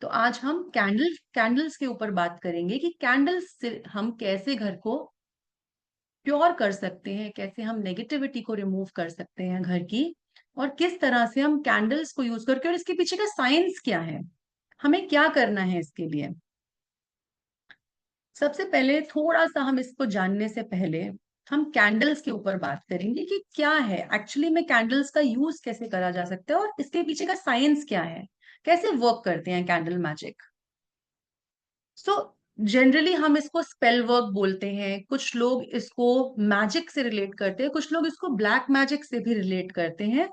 तो आज हम कैंडल्स के ऊपर बात करेंगे कि कैंडल्स से हम कैसे घर को प्योर कर सकते हैं, कैसे हम नेगेटिविटी को रिमूव कर सकते हैं घर की, और किस तरह से हम कैंडल्स को यूज करके, और इसके पीछे का साइंस क्या है, हमें क्या करना है इसके लिए। सबसे पहले थोड़ा सा हम इसको जानने से पहले हम कैंडल्स के ऊपर बात करेंगे कि क्या है एक्चुअली में कैंडल्स का यूज कैसे करा जा सकता है और इसके पीछे का साइंस क्या है, कैसे वर्क करते हैं कैंडल मैजिक। सो जनरली हम इसको स्पेल वर्क बोलते हैं, कुछ लोग इसको मैजिक से रिलेट करते हैं, कुछ लोग इसको ब्लैक मैजिक से भी रिलेट करते हैं।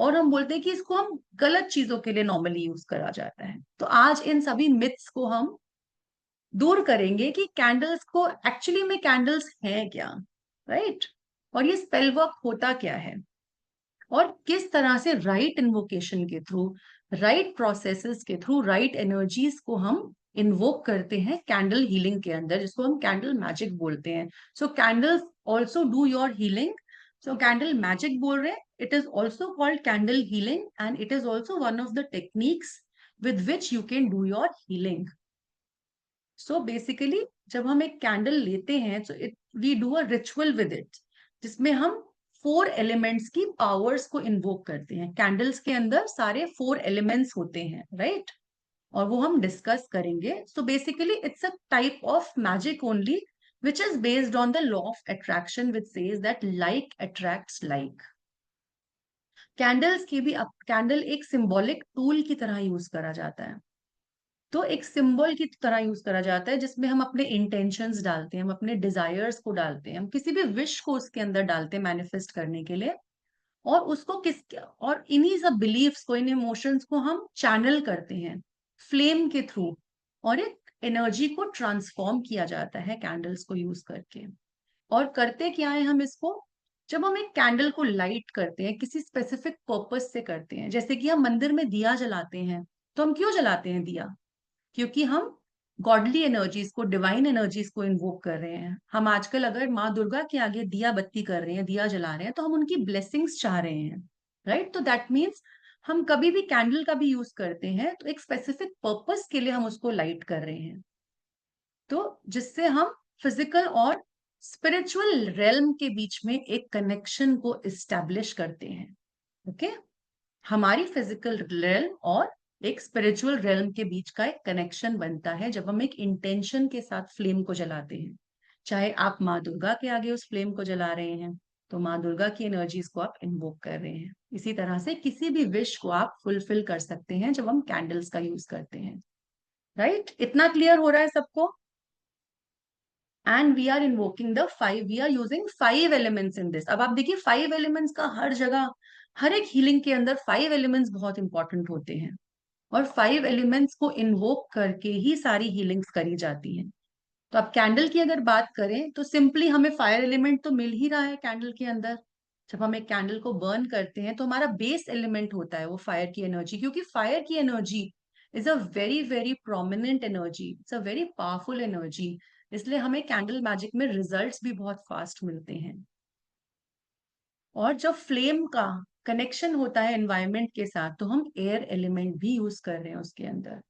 और हम बोलते हैं कि इसको हम गलत चीजों के लिए नॉर्मली यूज करा जाता है। तो आज इन सभी मिथ्स को हम दूर करेंगे कि कैंडल्स को एक्चुअली में कैंडल्स हैं क्या, राइट? और ये स्पेल वर्क होता क्या है। और किस तरह से राइट इन्वोकेशन के थ्रू, राइट प्रोसेसेस के थ्रू, राइट एनर्जीज को हम इन्वोक करते हैं कैंडल हीलिंग के अंदर, जिसको हम कैंडल मैजिक बोलते हैं. So candles also do your healing. So candle magic बोल रहे हैं, it is also called candle healing and it is also one of the techniques with which you can do your healing. So basically जब हम एक candle लेते हैं तो it we do a ritual with it, जिसमें हम 4 elements की powers को इन्वोक करते हैं. कैंडल्स के अंदर सारे 4 एलिमेंट्स होते हैं, राइट? और वो हम डिस्कस करेंगे. So basically it's a type of magic only which is based on the law of attraction which says that like attracts like. Candles की भी, कैंडल एक सिंबॉलिक टूल की तरह यूज करा जाता है. तो एक सिंबल की तरह यूज करा जाता है जिसमें हम अपने इंटेंशंस डालते हैं, हम अपने डिजायर्स को डालते हैं, हम किसी भी विश को उसके अंदर डालते हैं मैनिफेस्ट करने के लिए. और उसको किस, और इन्हीं सब बिलीव्स को, इन इमोशंस को हम चैनल करते हैं फ्लेम के थ्रू, और एक एनर्जी को ट्रांसफॉर्म किया जाता है कैंडल्स को यूज करके. और करते क्या है हम इसको, जब हम एक कैंडल को लाइट करते हैं किसी स्पेसिफिक पर्पस से करते हैं, जैसे कि हम मंदिर में दिया जलाते हैं. तो हम क्यों जलाते हैं दिया? क्योंकि हम गॉडली एनर्जीज को, डिवाइन एनर्जीज को इन्वोक कर रहे हैं. हम आजकल अगर माँ दुर्गा के आगे दिया बत्ती कर रहे हैं, दिया जला रहे हैं, तो हम उनकी ब्लेसिंग्स चाह रहे हैं, राइट? तो दैट मीन्स हम कभी भी कैंडल का भी यूज करते हैं तो एक स्पेसिफिक पर्पस के लिए हम उसको लाइट कर रहे हैं. तो जिससे हम फिजिकल और स्पिरिचुअल रेल्म के बीच में एक कनेक्शन को इस्टेब्लिश करते हैं. ओके? हमारी फिजिकल रेल्म और एक स्पिरिचुअल रेल्म के बीच का एक कनेक्शन बनता है जब हम एक इंटेंशन के साथ फ्लेम को जलाते हैं. चाहे आप माँ दुर्गा के आगे उस फ्लेम को जला रहे हैं, तो माँ दुर्गा की एनर्जीज को आप इन्वोक कर रहे हैं. इसी तरह से किसी भी विश को आप फुलफिल कर सकते हैं जब हम कैंडल्स का यूज करते हैं. राइट? इतना क्लियर हो रहा है सबको? And we are invoking the 5, we are using 5 elements in this. अब आप देखिए 5 एलिमेंट्स का हर जगह, हर एक हीलिंग के अंदर 5 एलिमेंट्स बहुत इंपॉर्टेंट होते हैं. और 5 एलिमेंट्स को इन्वोक करके ही सारी हीलिंग्स करी जाती हैं. तो अब कैंडल की अगर बात करें तो सिंपली हमें फायर एलिमेंट तो मिल ही रहा है कैंडल के अंदर. जब हम एक कैंडल को बर्न करते हैं तो हमारा बेस एलिमेंट होता है वो फायर की एनर्जी, क्योंकि फायर की energy is a very very prominent energy, it's a very powerful energy. इसलिए हमें कैंडल मैजिक में रिजल्ट्स भी बहुत फास्ट मिलते हैं. और जब फ्लेम का कनेक्शन होता है एनवायरमेंट के साथ, तो हम एयर एलिमेंट भी यूज कर रहे हैं उसके अंदर.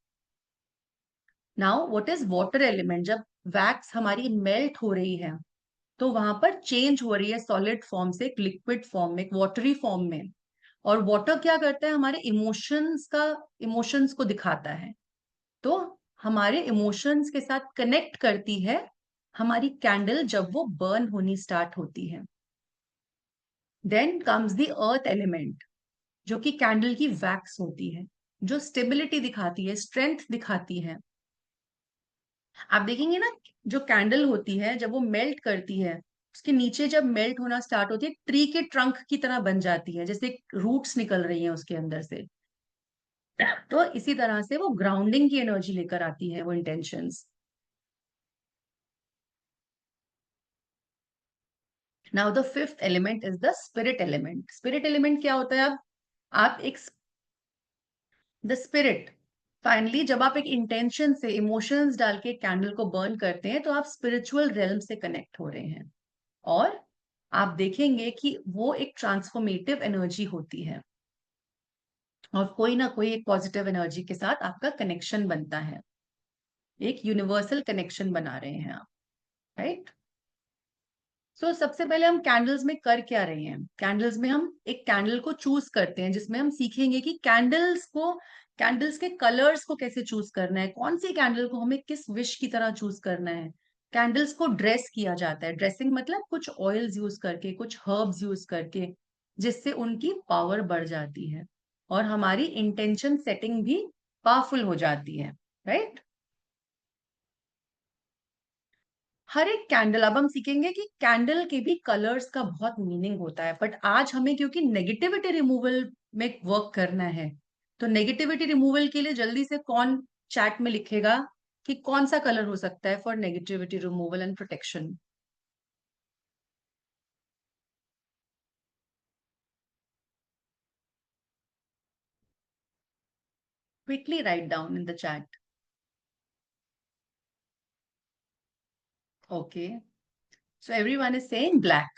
Now what is water element? जब वैक्स हमारी मेल्ट हो रही है तो वहां पर चेंज हो रही है सॉलिड फॉर्म से एक लिक्विड फॉर्म में, एक वाटरी फॉर्म में. और वाटर क्या करता है? हमारे इमोशंस का, इमोशंस को दिखाता है. तो हमारे इमोशंस के साथ कनेक्ट करती है हमारी कैंडल जब वो बर्न होनी स्टार्ट होती है. Then comes the earth element, जो कि कैंडल की वैक्स होती है, जो स्टेबिलिटी दिखाती है, स्ट्रेंथ दिखाती है. आप देखेंगे ना, जो कैंडल होती है जब वो मेल्ट करती है, उसके नीचे जब मेल्ट होना स्टार्ट होती है, ट्री के ट्रंक की तरह बन जाती है, जैसे रूट्स निकल रही हैं उसके अंदर से. तो इसी तरह से वो ग्राउंडिंग की एनर्जी लेकर आती है वो intentions. Now the fifth element is the spirit element. Spirit element क्या होता है? अब आप एक, द स्पिरिट, फाइनली जब आप एक इंटेंशन से इमोशंस डाल के कैंडल को बर्न करते हैं तो आप स्पिरिचुअल रेल्म से कनेक्ट हो रहे हैं. और आप देखेंगे कि वो एक ट्रांसफॉर्मेटिव एनर्जी होती है, और कोई ना कोई एक पॉजिटिव एनर्जी के साथ आपका कनेक्शन बनता है. एक यूनिवर्सल कनेक्शन बना रहे हैं आप, राइट? सबसे पहले हम कैंडल्स में कर क्या रहे हैं. कैंडल्स में हम एक कैंडल को चूज करते हैं, जिसमें हम सीखेंगे कि कैंडल्स को, कैंडल्स के कलर्स को कैसे चूज करना है, कौन सी कैंडल को हमें किस विश की तरह चूज करना है. कैंडल्स को ड्रेस किया जाता है. ड्रेसिंग मतलब कुछ ऑयल्स यूज करके, कुछ हर्ब्स यूज करके, जिससे उनकी पावर बढ़ जाती है और हमारी इंटेंशन सेटिंग भी पावरफुल हो जाती है, राइट? हर एक कैंडल, अब हम सीखेंगे कि कैंडल के भी कलर्स का बहुत मीनिंग होता है. बट आज हमें क्योंकि नेगेटिविटी रिमूवल में वर्क करना है, तो नेगेटिविटी रिमूवल के लिए जल्दी से कौन चैट में लिखेगा कि कौन सा कलर हो सकता है for negativity removal and protection? Quickly write down in the chat. Okay. So everyone is saying black.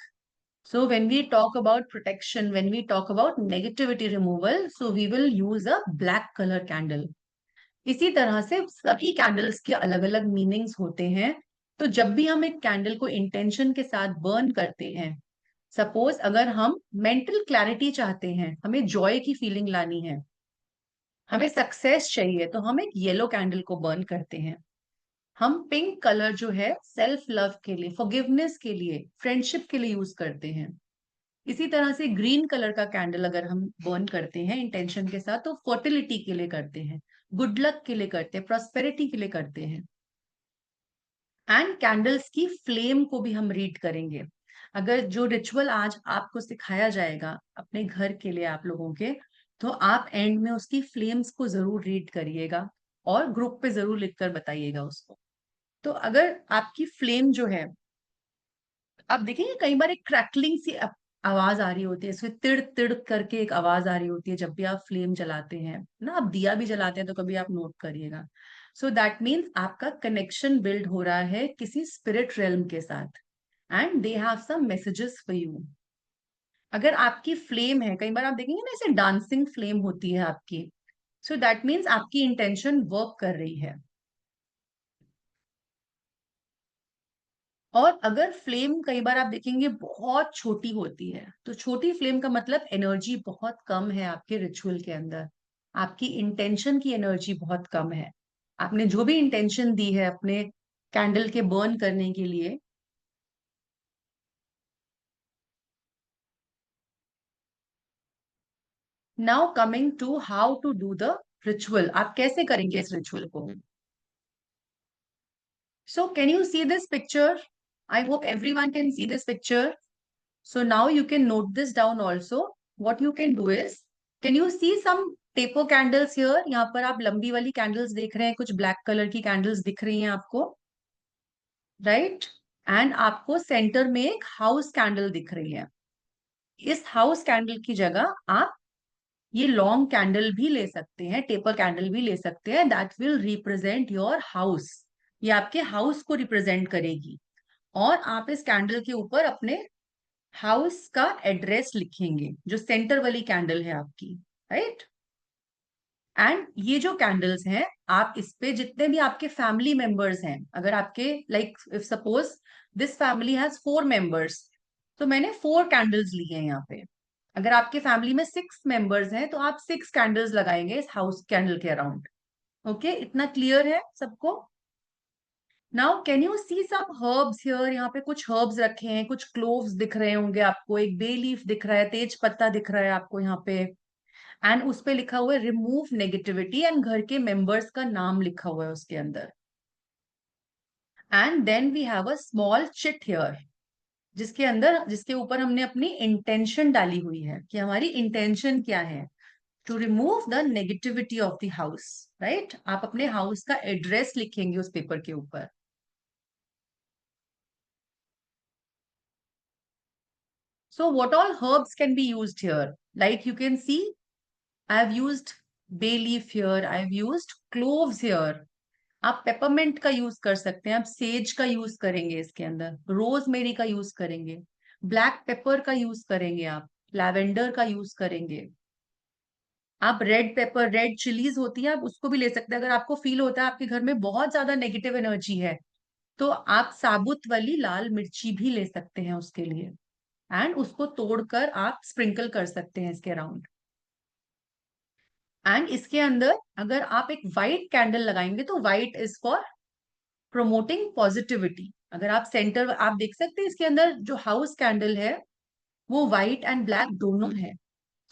So when we talk about protection, when we talk about negativity removal, so we will use a black color candle. इसी तरह से सभी candles के अलग अलग meanings होते हैं. तो जब भी हम एक कैंडल को इंटेंशन के साथ बर्न करते हैं, सपोज अगर हम मेंटल क्लैरिटी चाहते हैं, हमें जॉय की फीलिंग लानी है, हमें सक्सेस चाहिए, तो हम एक येलो कैंडल को बर्न करते हैं. हम पिंक कलर जो है सेल्फ लव के लिए, फॉरगिवनेस के लिए, फ्रेंडशिप के लिए यूज करते हैं. इसी तरह से ग्रीन कलर का कैंडल अगर हम बर्न करते हैं इंटेंशन के साथ, तो फर्टिलिटी के लिए करते हैं, गुड लक के लिए करते हैं, प्रॉस्पेरिटी के लिए करते हैं. एंड कैंडल्स की फ्लेम को भी हम रीड करेंगे. अगर जो रिचुअल आज आपको सिखाया जाएगा अपने घर के लिए आप लोगों के, तो आप एंड में उसकी फ्लेम्स को जरूर रीड करिएगा और ग्रुप पे जरूर लिखकर बताइएगा उसको. तो अगर आपकी फ्लेम जो है, आप देखेंगे कई बार एक क्रैकलिंग सी आवाज आ रही होती है, इसमें तिड़ तिड़ करके एक आवाज आ रही होती है जब भी आप फ्लेम जलाते हैं ना, आप दिया भी जलाते हैं तो कभी आप नोट करिएगा. सो दैट मीन्स आपका कनेक्शन बिल्ड हो रहा है किसी स्पिरिट रेल्म के साथ, and they have some messages for you. अगर आपकी फ्लेम है, कई बार आप देखेंगे ना ऐसे डांसिंग फ्लेम होती है आपकी, सो दैट मीन्स आपकी इंटेंशन वर्क कर रही है. और अगर फ्लेम कई बार आप देखेंगे बहुत छोटी होती है, तो छोटी फ्लेम का मतलब एनर्जी बहुत कम है आपके रिचुअल के अंदर, आपकी इंटेंशन की एनर्जी बहुत कम है. आपने जो भी इंटेंशन दी है अपने कैंडल के बर्न करने के लिए. Now coming to how to do the ritual, आप कैसे करेंगे इस रिचुअल को. So can you see this picture? I hope everyone can see this picture. So now you can note this down also. What you can do is, can you see some taper candles here? यहाँ पर आप लंबी वाली candles देख रहे हैं, कुछ black colour की कैंडल्स दिख रही हैं आपको, राइट? एंड आपको सेंटर में एक हाउस कैंडल दिख रही है. इस हाउस कैंडल की जगह आप ये लॉन्ग कैंडल भी ले सकते हैं, टेपर कैंडल भी ले सकते हैं. That will represent your house. ये आपके हाउस को रिप्रेजेंट करेगी. और आप इस कैंडल के ऊपर अपने हाउस का एड्रेस लिखेंगे, जो सेंटर वाली कैंडल है आपकी, राइट? एंड ये जो कैंडल्स हैं, आप इस पे जितने भी आपके फैमिली मेंबर्स हैं, अगर आपके like if suppose this family has 4 members, तो मैंने 4 कैंडल्स ली हैं यहाँ पे. अगर आपके फैमिली में 6 मेंबर्स हैं, तो आप 6 कैंडल्स लगाएंगे इस हाउस कैंडल के अराउंड. ओके, इतना क्लियर है सबको? Now can you see some herbs here? यहाँ पे कुछ हर्ब्स रखे हैं, कुछ क्लोव्स दिख रहे होंगे आपको, एक बे लीफ दिख रहा है, तेज पत्ता दिख रहा है आपको यहाँ पे. एंड उस पे लिखा हुआ है रिमूव नेगेटिविटी, एंड घर के मेंबर्स का नाम लिखा हुआ है उसके अंदर. And then we have a small chit here, जिसके अंदर, जिसके ऊपर हमने अपनी इंटेंशन डाली हुई है कि हमारी इंटेंशन क्या है, to remove the negativity of the house, right? आप अपने हाउस का एड्रेस लिखेंगे उस पेपर के ऊपर. So what all herbs can be used here? Like you can see, I have used bay leaf here, I have used cloves here. आप peppermint का use कर सकते हैं, आप सेज का यूज करेंगे इसके अंदर, रोजमेरी का यूज करेंगे, ब्लैक पेपर का यूज करेंगे, आप लैवेंडर का यूज करेंगे, आप रेड पेपर, रेड चिलीज होती है, आप उसको भी ले सकते हैं. अगर आपको फील होता है आपके घर में बहुत ज्यादा नेगेटिव एनर्जी है, तो आप साबुत वाली लाल मिर्ची भी ले सकते हैं उसके लिए, एंड उसको तोड़कर आप स्प्रिंकल कर सकते हैं इसके अराउंड. एंड इसके अंदर अगर आप एक व्हाइट कैंडल लगाएंगे, तो white is for promoting positivity. अगर आप सेंटर, आप देख सकते हैं इसके अंदर जो हाउस कैंडल है वो व्हाइट एंड ब्लैक दोनों है.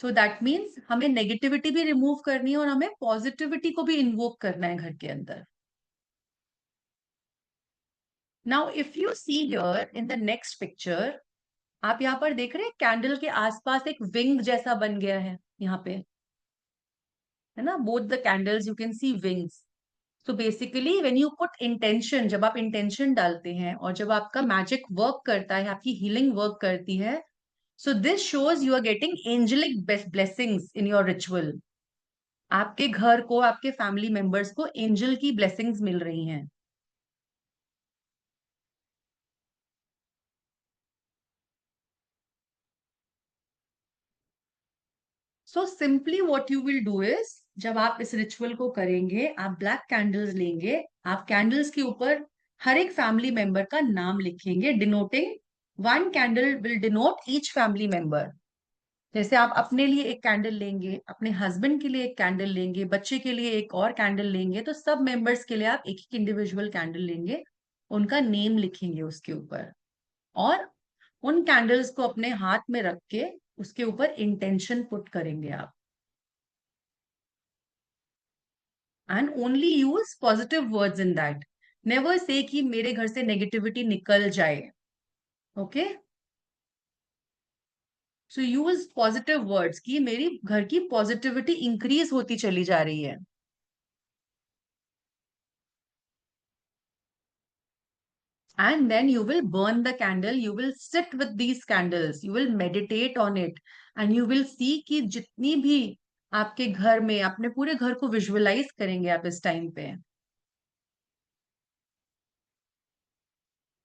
सो दैट मीन्स हमें नेगेटिविटी भी रिमूव करनी है और हमें पॉजिटिविटी को भी इन्वोक करना है घर के अंदर. Now if you see here in the next picture, आप यहाँ पर देख रहे हैं कैंडल के आसपास एक विंग जैसा बन गया है यहाँ पे, है ना? Both the candles you can see wings. So basically when you put intention, जब आप इंटेंशन डालते हैं और जब आपका मैजिक वर्क करता है, आपकी हीलिंग वर्क करती है, so this shows you are getting angelic blessings in your ritual. आपके घर को, आपके फैमिली मेंबर्स को एंजल की ब्लेसिंग्स मिल रही हैं। So simply what you will do is, जब आप इस रिचुअल को करेंगे, आप ब्लैक कैंडल्स लेंगे, आप कैंडल्स के ऊपर हर एक फैमिली मेंबर का नाम लिखेंगे, denoting, one candle will denote each family member. जैसे आप अपने लिए एक कैंडल लेंगे, अपने हस्बैंड के लिए एक कैंडल लेंगे, बच्चे के लिए एक और कैंडल लेंगे, तो सब मेंबर्स के लिए आप एक एक इंडिविजुअल कैंडल लेंगे, उनका नेम लिखेंगे उसके ऊपर, और उन कैंडल्स को अपने हाथ में रख के उसके ऊपर इंटेंशन पुट करेंगे आप। And only use positive words in that, never say कि मेरे घर से नेगेटिविटी निकल जाए। ओके, सो यूज पॉजिटिव वर्ड्स कि मेरी घर की पॉजिटिविटी इंक्रीज होती चली जा रही है। And then you will burn the candle, you will sit with these candles, you will meditate on it, and you will see कि जितनी भी आपके घर में, अपने पूरे घर को विजुअलाइज करेंगे आप इस टाइम पे,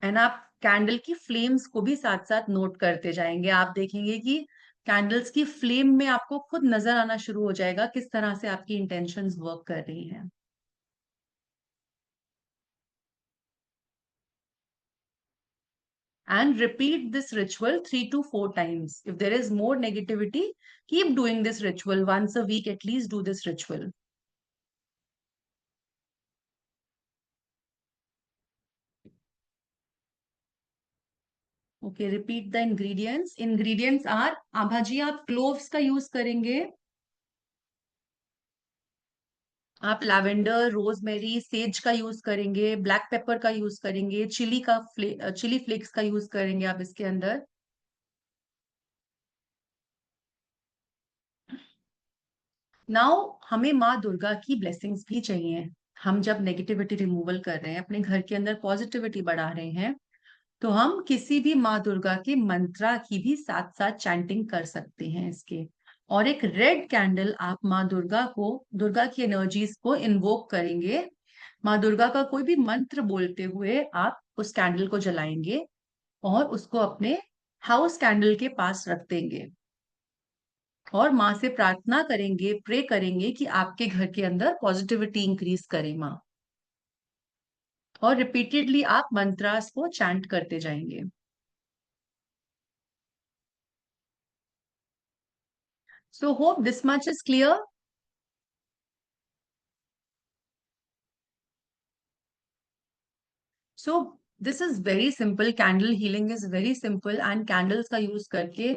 एंड आप कैंडल की फ्लेम्स को भी साथ साथ नोट करते जाएंगे। आप देखेंगे कि कैंडल्स की फ्लेम में आपको खुद नजर आना शुरू हो जाएगा किस तरह से आपकी इंटेंशंस वर्क कर रही हैं। And repeat this ritual 3 to 4 times. If there is more negativity, keep doing this ritual once a week, at least do this ritual. Okay, repeat the ingredients. Ingredients are, आभा जी आप cloves का use करेंगे, आप lavender, rosemary, says का use करेंगे, black pepper का use करेंगे, chilli flakes का use करेंगे आप इसके अंदर। नाउ हमें माँ दुर्गा की ब्लेसिंग्स भी चाहिए। हम जब नेगेटिविटी रिमूवल कर रहे हैं, अपने घर के अंदर पॉजिटिविटी बढ़ा रहे हैं, तो हम किसी भी माँ दुर्गा के मंत्रा की भी साथ साथ चैंटिंग कर सकते हैं इसके। और एक रेड कैंडल आप माँ दुर्गा को, दुर्गा की एनर्जीज को इन्वोक करेंगे, माँ दुर्गा का कोई भी मंत्र बोलते हुए आप उस कैंडल को जलाएंगे और उसको अपने हाउस कैंडल के पास रख देंगे, और माँ से प्रार्थना करेंगे, प्रे करेंगे कि आपके घर के अंदर पॉजिटिविटी इंक्रीज करे माँ। और रिपीटेडली आप मंत्रास को चैंट करते जाएंगे। So hope this much is clear. So this is very simple. Candle healing is very simple, and candles का यूज करके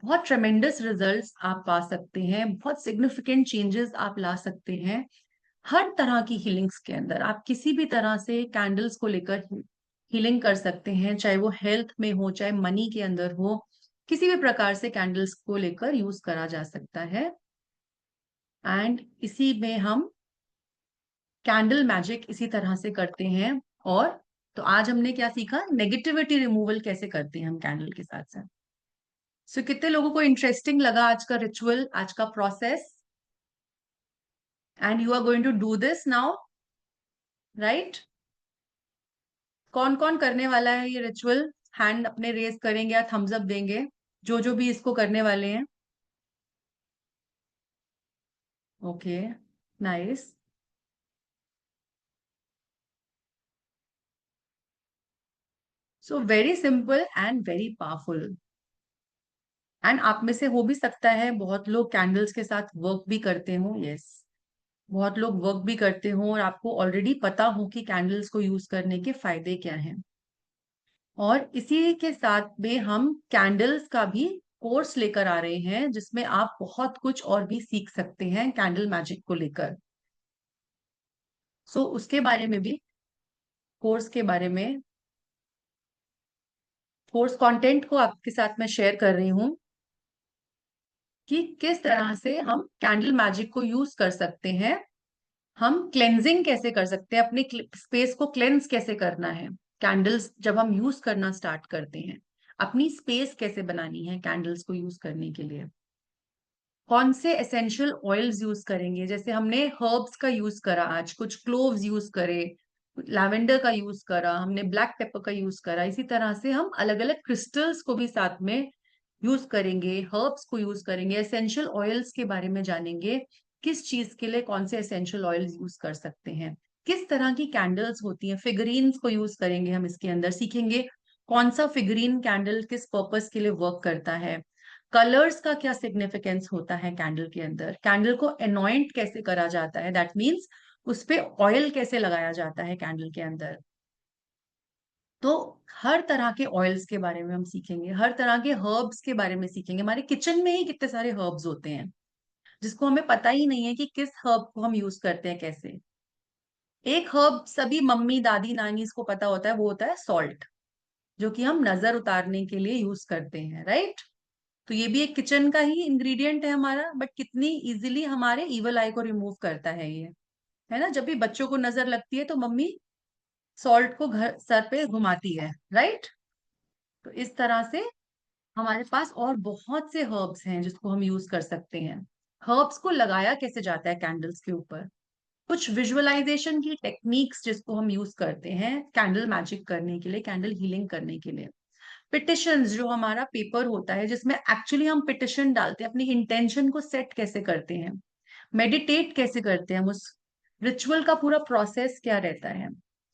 बहुत ट्रेमेंडस रिजल्ट्स आप पा सकते हैं, बहुत सिग्निफिकेंट चेंजेस आप ला सकते हैं। हर तरह की हीलिंग्स के अंदर आप किसी भी तरह से कैंडल्स को लेकर हीलिंग कर सकते हैं, चाहे वो हेल्थ में हो, चाहे मनी के अंदर हो, किसी भी प्रकार से कैंडल्स को लेकर यूज करा जा सकता है। एंड इसी में हम कैंडल मैजिक इसी तरह से करते हैं। और तो आज हमने क्या सीखा, नेगेटिविटी रिमूवल कैसे करते हैं हम कैंडल के साथ साथ। सो कितने लोगों को इंटरेस्टिंग लगा आज का रिचुअल, आज का process? And you are going to do this now, right? कौन कौन करने वाला है ये रिचुअल? हैंड अपने रेज करेंगे या थम्स अप देंगे, जो जो भी इसको करने वाले हैं। Okay, nice. So very simple and very powerful. And आप में से हो भी सकता है बहुत लोग कैंडल्स के साथ वर्क भी करते हो, यस, बहुत लोग वर्क भी करते हो और आपको ऑलरेडी पता हो कि कैंडल्स को यूज करने के फायदे क्या हैं। और इसी के साथ में हम कैंडल्स का भी कोर्स लेकर आ रहे हैं, जिसमें आप बहुत कुछ और भी सीख सकते हैं कैंडल मैजिक को लेकर। सो उसके बारे में भी, कोर्स के बारे में, कोर्स कंटेंट को आपके साथ मैं शेयर कर रही हूँ कि किस तरह से हम कैंडल मैजिक को यूज कर सकते हैं, हम क्लेंजिंग कैसे कर सकते हैं, अपने स्पेस को क्लेंस कैसे करना है कैंडल्स जब हम यूज करना स्टार्ट करते हैं, अपनी स्पेस कैसे बनानी है कैंडल्स को यूज करने के लिए। कौन से एसेंशियल ऑयल्स यूज करेंगे, जैसे हमने हर्ब्स का यूज करा, आज कुछ क्लोव्स यूज करे, लैवेंडर का यूज करा, हमने ब्लैक पेपर का यूज करा, इसी तरह से हम अलग अलग क्रिस्टल्स को भी साथ में यूज करेंगे, हर्ब्स को यूज करेंगे, एसेंशियल ऑयल्स के बारे में जानेंगे, किस चीज के लिए कौन से एसेंशियल ऑयल्स यूज कर सकते हैं, किस तरह की कैंडल्स होती हैं, फिगरीन्स को यूज करेंगे हम इसके अंदर, सीखेंगे कौन सा फिगरीन कैंडल किस पर्पस के लिए वर्क करता है, कलर्स का क्या सिग्निफिकेंस होता है कैंडल के अंदर, कैंडल को एनॉइंट कैसे करा जाता है, दैट मीन्स उस पे ऑयल कैसे लगाया जाता है कैंडल के अंदर। तो हर तरह के ऑयल्स के बारे में हम सीखेंगे, हर तरह के हर्ब्स के बारे में सीखेंगे, हमारे किचन में ही कितने सारे हर्ब्स होते हैं जिसको हमें पता ही नहीं है कि किस हर्ब को हम यूज करते हैं कैसे। एक हर्ब सभी मम्मी दादी नानी को पता होता है, वो होता है सॉल्ट, जो कि हम नजर उतारने के लिए यूज करते हैं, राइट। तो ये भी एक किचन का ही इंग्रेडिएंट है हमारा, बट कितनी इजीली हमारे इवल आई को रिमूव करता है ये, है ना। जब भी बच्चों को नजर लगती है तो मम्मी सॉल्ट को घर सर पे घुमाती है, राइट। तो इस तरह से हमारे पास और बहुत से हर्ब्स हैं जिसको हम यूज कर सकते हैं। हर्ब्स को लगाया कैसे जाता है कैंडल्स के ऊपर, कुछ विजुअलाइजेशन की टेक्निक्स जिसको हम यूज करते हैं कैंडल मैजिक करने के लिए, कैंडल हीलिंग करने के लिए। पिटिशंस, जो हमारा पेपर होता है जिसमें एक्चुअली हम पिटिशन डालते हैं, अपनी इंटेंशन को सेट कैसे करते हैं, मेडिटेट कैसे करते हैं हम, उस रिचुअल का पूरा प्रोसेस क्या रहता है।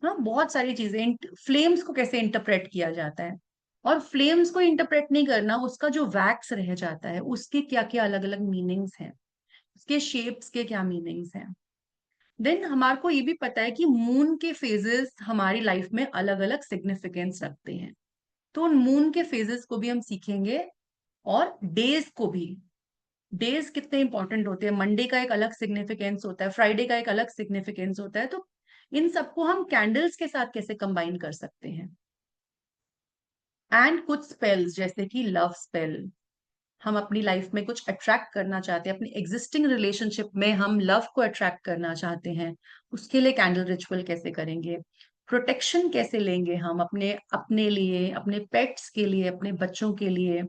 हाँ, बहुत सारी चीजें, फ्लेम्स को कैसे इंटरप्रेट किया जाता है, और फ्लेम्स को इंटरप्रेट नहीं करना, उसका जो वैक्स रह जाता है उसके क्या क्या अलग अलग मीनिंग्स हैं, उसके शेप्स के क्या मीनिंग्स हैं। देन हमारे को ये भी पता है कि मून के फेजेस हमारी लाइफ में अलग अलग सिग्निफिकेंस रखते हैं, तो उन मून के फेजेस को भी हम सीखेंगे, और डेज को भी, डेज कितने इंपॉर्टेंट होते हैं, मंडे का एक अलग सिग्निफिकेंस होता है, फ्राइडे का एक अलग सिग्निफिकेंस होता है, तो इन सबको हम कैंडल्स के साथ कैसे कंबाइन कर सकते हैं। एंड कुछ स्पेल्स जैसे कि लव स्पेल, हम अपनी लाइफ में कुछ अट्रैक्ट करना चाहते हैं, अपनी एग्जिस्टिंग रिलेशनशिप में हम लव को अट्रैक्ट करना चाहते हैं, उसके लिए कैंडल रिचुअल कैसे करेंगे, प्रोटेक्शन कैसे लेंगे हम अपने अपने लिए, अपने पेट्स के लिए, अपने बच्चों के लिए,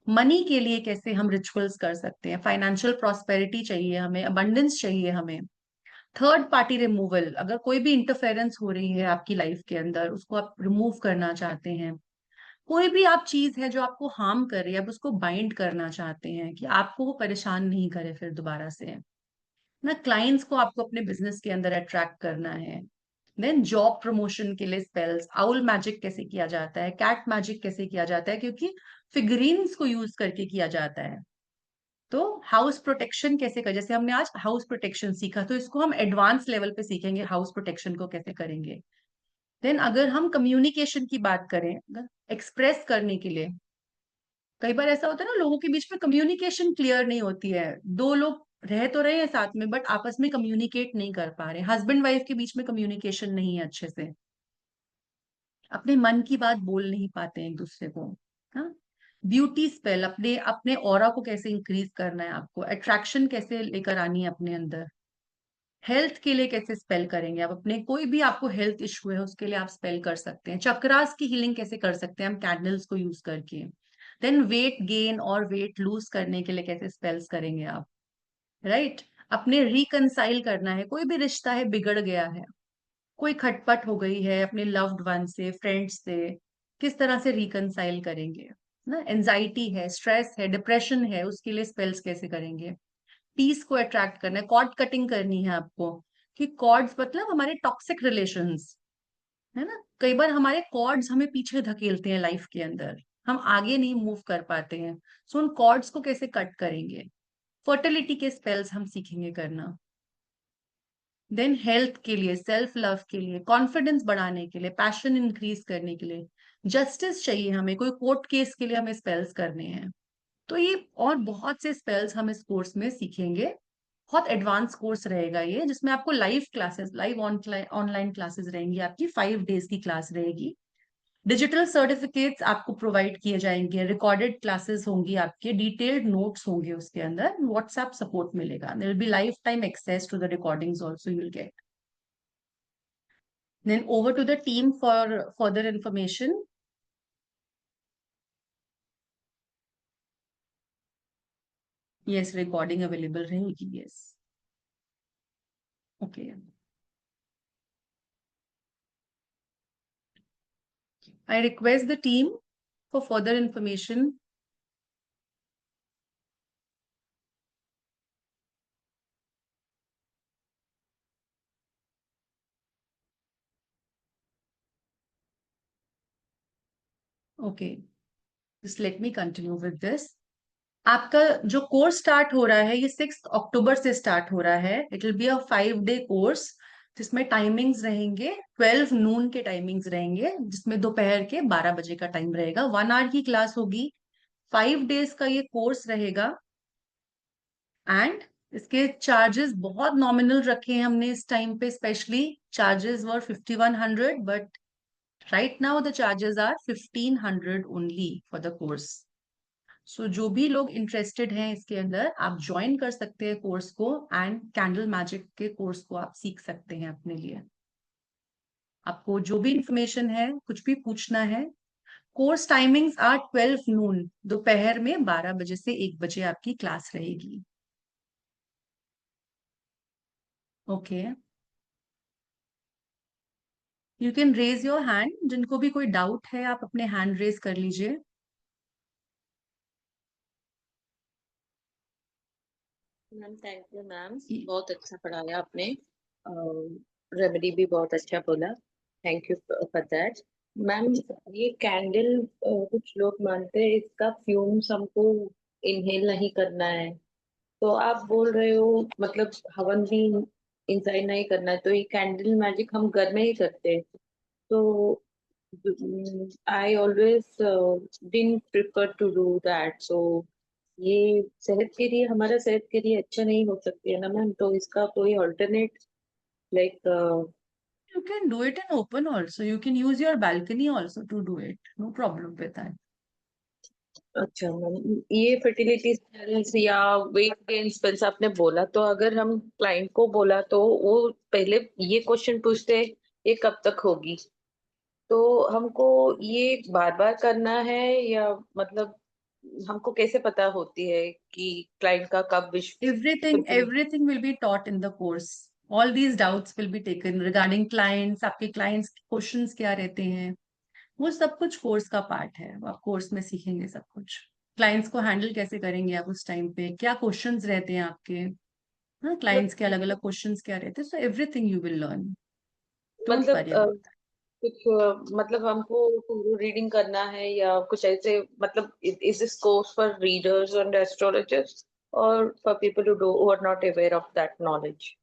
मनी के लिए कैसे हम रिचुअल्स कर सकते हैं, फाइनेंशियल प्रॉस्पेरिटी चाहिए हमें, अबंडेंस चाहिए हमें, थर्ड पार्टी रिमूवल, अगर कोई भी इंटरफेरेंस हो रही है आपकी लाइफ के अंदर उसको आप रिमूव करना चाहते हैं, कोई भी आप चीज है जो आपको हार्म कर रही है आप उसको बाइंड करना चाहते हैं कि आपको वो परेशान नहीं करे फिर दोबारा से, ना क्लाइंट्स को आपको अपने बिजनेस के अंदर अट्रैक्ट करना है। देन जॉब प्रमोशन के लिए स्पेल्स, आउल मैजिक कैसे किया जाता है, कैट मैजिक कैसे किया जाता है, क्योंकि फिगरीन्स को यूज करके किया जाता है। तो हाउस प्रोटेक्शन कैसे कर, जैसे हमने आज हाउस प्रोटेक्शन सीखा, तो इसको हम एडवांस लेवल पे सीखेंगे हाउस प्रोटेक्शन को कैसे करेंगे। देन अगर हम कम्युनिकेशन की बात करें, एक्सप्रेस करने के लिए, कई बार ऐसा होता है ना लोगों के बीच में कम्युनिकेशन क्लियर नहीं होती है, दो लोग रह तो रहे हैं साथ में बट आपस में कम्युनिकेट नहीं कर पा रहे, हस्बैंड वाइफ के बीच में कम्युनिकेशन नहीं है अच्छे से, अपने मन की बात बोल नहीं पाते हैं एक दूसरे को। हाँ, ब्यूटी स्पेल, अपने अपने ऑरा को कैसे इंक्रीज करना है, आपको अट्रैक्शन कैसे लेकर आनी है अपने अंदर, हेल्थ के लिए कैसे स्पेल करेंगे आप अपने, कोई भी आपको हेल्थ इशू है उसके लिए आप स्पेल कर सकते हैं, चक्रास की हीलिंग कैसे कर सकते हैं हम कैंडल्स को यूज करके। देन वेट गेन और वेट लूज करने के लिए कैसे स्पेल्स करेंगे आप, राइट। अपने रिकंसाइल करना है, कोई भी रिश्ता है बिगड़ गया है, कोई खटपट हो गई है अपने लव्ड वन से, फ्रेंड्स से, किस तरह से रिकंसाइल करेंगे ना, एंजाइटी है, स्ट्रेस है, डिप्रेशन है, उसके लिए स्पेल्स कैसे करेंगे, पीस को अट्रैक्ट करना है, कॉर्ड कटिंग करनी है आपको, कि कॉर्ड्स मतलब हमारे टॉक्सिक रिलेशंस, है ना, कई बार हमारे कॉर्ड्स हमें पीछे धकेलते हैं लाइफ के अंदर, हम आगे नहीं मूव कर पाते हैं, सो उन कॉर्ड्स को कैसे कट करेंगे, फर्टिलिटी के स्पेल्स हम सीखेंगे करना। देन हेल्थ के लिए, सेल्फ लव के लिए, कॉन्फिडेंस बढ़ाने के लिए, पैशन इंक्रीज करने के लिए, जस्टिस चाहिए हमें, कोई कोर्ट केस के लिए हमें स्पेल्स करने हैं। तो ये और बहुत से स्पेल्स हम इस कोर्स में सीखेंगे, बहुत एडवांस कोर्स रहेगा ये, जिसमें आपको live classes, live online classes रहेंगी, आपकी 5 डेज की क्लास रहेगी, डिजिटल सर्टिफिकेट्स आपको प्रोवाइड किए जाएंगे, रिकॉर्डेड क्लासेस होंगी, आपके डिटेल्ड नोट्स होंगे, उसके अंदर व्हाट्सएप सपोर्ट मिलेगा, there will be lifetime access to the recordings also you will get. Then over to the team for further information. Yes, recording available रहेगी, yes. Okay, I request the team for further information. Okay, just let me continue with this. आपका जो course start हो रहा है, ये 6 अक्टूबर से start हो रहा है। It will be a 5 day course, जिसमें टाइमिंग्स रहेंगे 12 नून के टाइमिंग्स रहेंगे, जिसमें दोपहर के 12 बजे का टाइम रहेगा। 1 आवर की क्लास होगी। 5 डेज का ये कोर्स रहेगा। एंड इसके चार्जेस बहुत नॉमिनल रखे हैं हमने इस टाइम पे। Specially charges were 5100, but right now the charges are 1500 only for the course. So जो भी लोग इंटरेस्टेड हैं इसके अंदर, आप ज्वाइन कर सकते हैं कोर्स को, एंड कैंडल मैजिक के कोर्स को आप सीख सकते हैं अपने लिए। आपको जो भी इंफॉर्मेशन है, कुछ भी पूछना है, कोर्स टाइमिंग्स आर 12 नून, दोपहर में 12 बजे से 1 बजे आपकी क्लास रहेगी। Okay, you can raise your hand. जिनको भी कोई डाउट है, आप अपने हैंड रेज कर लीजिए। Ma'am thank you ma'am, Y- बहुत अच्छा पढ़ाया आपने। रेमेडी भी बहुत अच्छा बोला, thank you for that. Ma'am ये कैंडल कुछ लोग मानते हैं इसका फ्यूम्स हमको इनहेल नहीं करना है, तो आप बोल रहे हो मतलब हवन भी इंसाइड नहीं करना है, तो ये कैंडल मैजिक हम घर में ही करते हैं। तो I always didn't prefer to do that, so ये सेहत के लिए, हमारा सेहत के लिए अच्छा नहीं हो सकती है ना मैम, तो इसका कोई alternate like. You can do it in open also. You can use your balcony also to do it. No problem with that. अच्छा मैम, ये फर्टिलिटी पिल्स या वेट गेन पिल्स आपने बोला, तो अगर हम क्लाइंट को बोला तो वो पहले ये क्वेश्चन पूछते हैं ये कब तक होगी, तो हमको ये बार बार करना है या मतलब हमको कैसे पता होती है कि क्लाइंट का कब wish fulfil. Everything will be taught in the course. All these doubts will be taken regarding clients. आपके clients के questions क्या रहते हैं, वो सब कुछ कोर्स का पार्ट है। वो आप कोर्स में सीखेंगे सब कुछ। क्लाइंट्स को हैंडल कैसे करेंगे आप उस टाइम पे, क्या क्वेश्चंस रहते हैं आपके, हाँ, मतलब क्लाइंट्स के अलग अलग क्वेश्चंस क्या रहते हैं। So everything you will learn, don't मतलब वरी अबाउट। कुछ मतलब हमको रीडिंग करना है या कुछ ऐसे, मतलब is this course for readers and astrologers और for people who are not aware of that knowledge.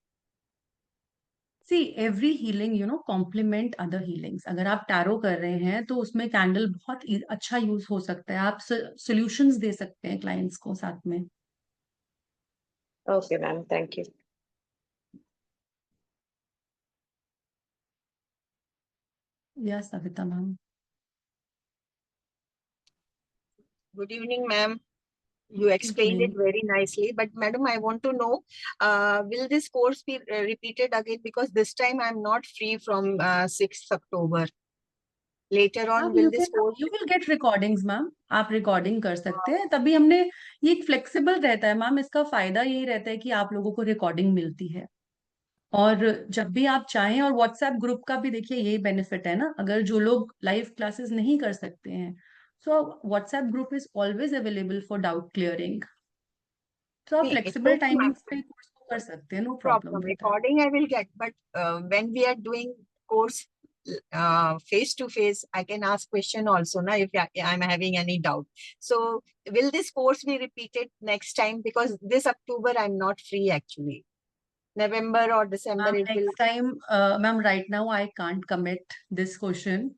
See every healing complement other healings. अगर आप टैरो कर रहे हैं तो उसमें कैंडल बहुत अच्छा यूज हो सकता है। आप सोल्यूशंस दे सकते हैं क्लाइंट्स को साथ में। Okay ma'am, thank you. Yes Savita ma'am. Good evening, ma'am. You explained it very nicely, but madam, I want to know, will this course be repeated again? Because this time I'm not free from 6th October. Later on, आप will this course? You will gate recordings ma'am. आप recording कर सकते हैं, तभी हमने ये flexible रहता है मैम। इसका फायदा यही रहता है कि आप लोगों को रिकॉर्डिंग मिलती है, और जब भी आप चाहें। और व्हाट्सएप ग्रुप का भी देखिए यही बेनिफिट है ना, अगर जो लोग लाइव क्लासेस नहीं कर सकते हैं, so WhatsApp group is always available for doubt clearing. तो आप See, it's flexible okay, ma'am. Timings पे कोर्स को कर सकते हैं, no problem Problem. With that. Recording I will get, but when we are doing course face to face, I can ask question also now if I'm having any doubt. So will this course be repeated next time? Because this October I'm not free actually. November or December ma'am it will. Next time, ma'am right now I can't commit this question.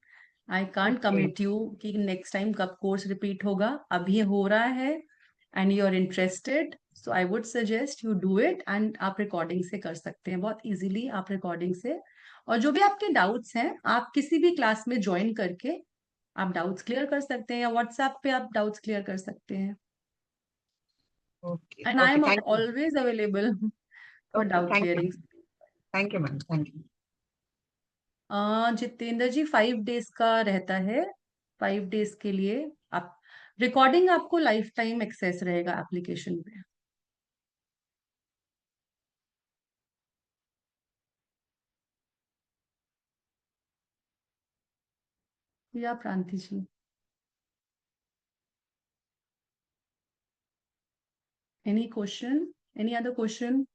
I can't Okay. Commit you कि next time कब course repeat होगा। अभी हो रहा है and you are interested, so I would suggest you do it. And आप recording से कर सकते हैं बहुत इजीली, आप रिकॉर्डिंग से। और जो भी आपके डाउट्स हैं, आप किसी भी क्लास में ज्वाइन करके आप डाउट्स क्लियर कर सकते हैं, या व्हाट्सएप पे आप डाउट्स क्लियर कर सकते हैं। Okay. And I Okay. Am Thank you. Always available for Okay. Doubt Thank you. Clearing. Thank you, ma'am. Thank you. Jitendra ji, 5 days का रहता है। 5 डेज के लिए आप रिकॉर्डिंग, आपको लाइफ टाइम एक्सेस रहेगा एप्लीकेशन पे। या प्रांति जी? Any question? Any other question?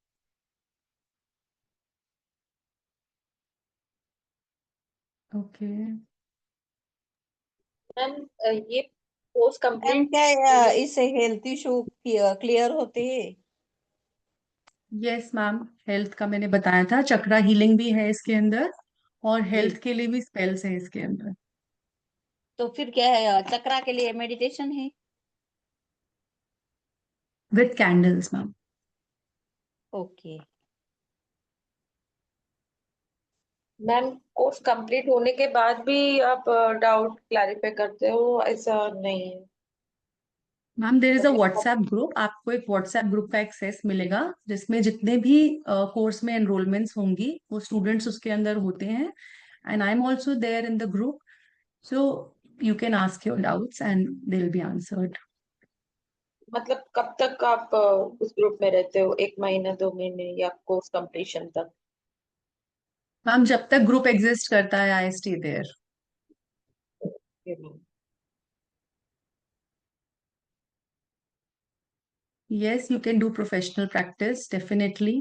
Okay. Ma'am ये कोर्स मैम कंप्लीट क्या इससे हेल्थ इशू क्लियर होते हैं? यस मैम, हेल्थ का मैंने बताया था, चक्रा हीलिंग भी है इसके अंदर और जी। हेल्थ के लिए भी स्पेल्स है इसके अंदर। तो फिर क्या है, चक्रा के लिए मेडिटेशन है? With candles ma'am. Okay. Ma'am course complete होने के बाद भी आप डाउट क्लैरिफाई करते हो, ऐसा नहीं है? मैम देर इज अ मतलब व्हाट्सएप ग्रुप, आपको एक व्हाट्सएप ग्रुप का एक्सेस मिलेगा जिसमें जितने भी कोर्स में एनरोलमेंट्स होंगी वो स्टूडेंट्स उसके अंदर होते हैं, and I am also there in the group, so you can ask your doubts and they will be answered. मतलब कब तक आप उस ग्रुप में रहते हो, 1 महीना 2 महीने या कोर्स कंप्लीशन तक? मैम जब तक ग्रुप एग्जिस्ट करता है I stay there. Yes, you can do professional practice, definitely.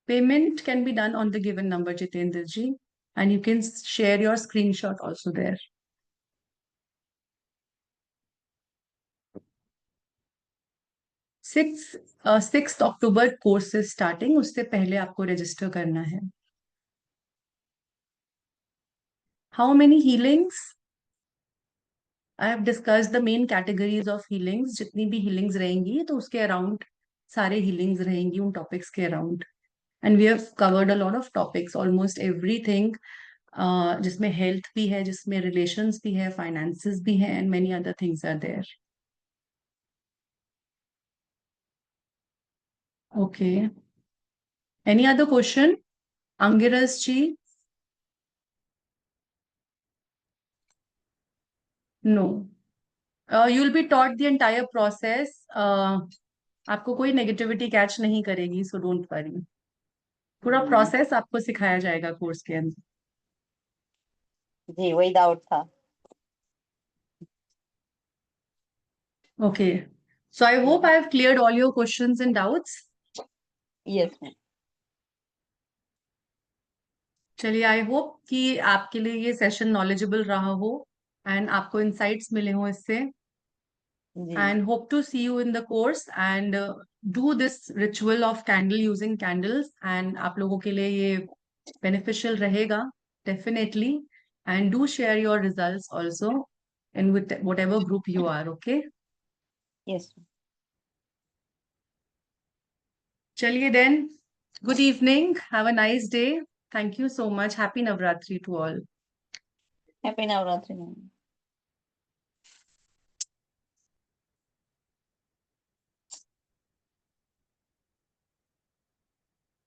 Payment can be done on the given number, Jitendra ji, and you can share your screenshot also there. 6th October course is starting, उससे पहले आपको register करना है। How many healings? I have discussed the main categories of healings. जितनी भी healings रहेंगी तो उसके around सारे healings रहेंगी उन topics के around. And we have covered a lot of topics, almost everything, जिसमें health भी है, जिसमें relations भी है, finances भी है, and many other things are there. Okay. Any other question? Angiras ji? No. You'll be taught the entire process. आपको कोई negativity catch नहीं करेगी, so don't worry. पूरा process आपको सिखाया जाएगा कोर्स के अंदर। जी, वही डाउट था। Okay. So I hope I have cleared all your questions and doubts. Yes ma'am. चलिए, आई होप कि आपके लिए ये सेशन नॉलेजेबल रहा हो एंड आपको इंसाइट्स मिले हो इससे, जी। and hope to see you in the course and do this ritual of candle using candles, and आप लोगों के लिए ये beneficial रहेगा definitely, and do share your results also in with whatever group you are. Okay, yes. चलिए then, good evening, have a nice day, thank you so much, happy Navratri to all. Happy Navratri ma'am.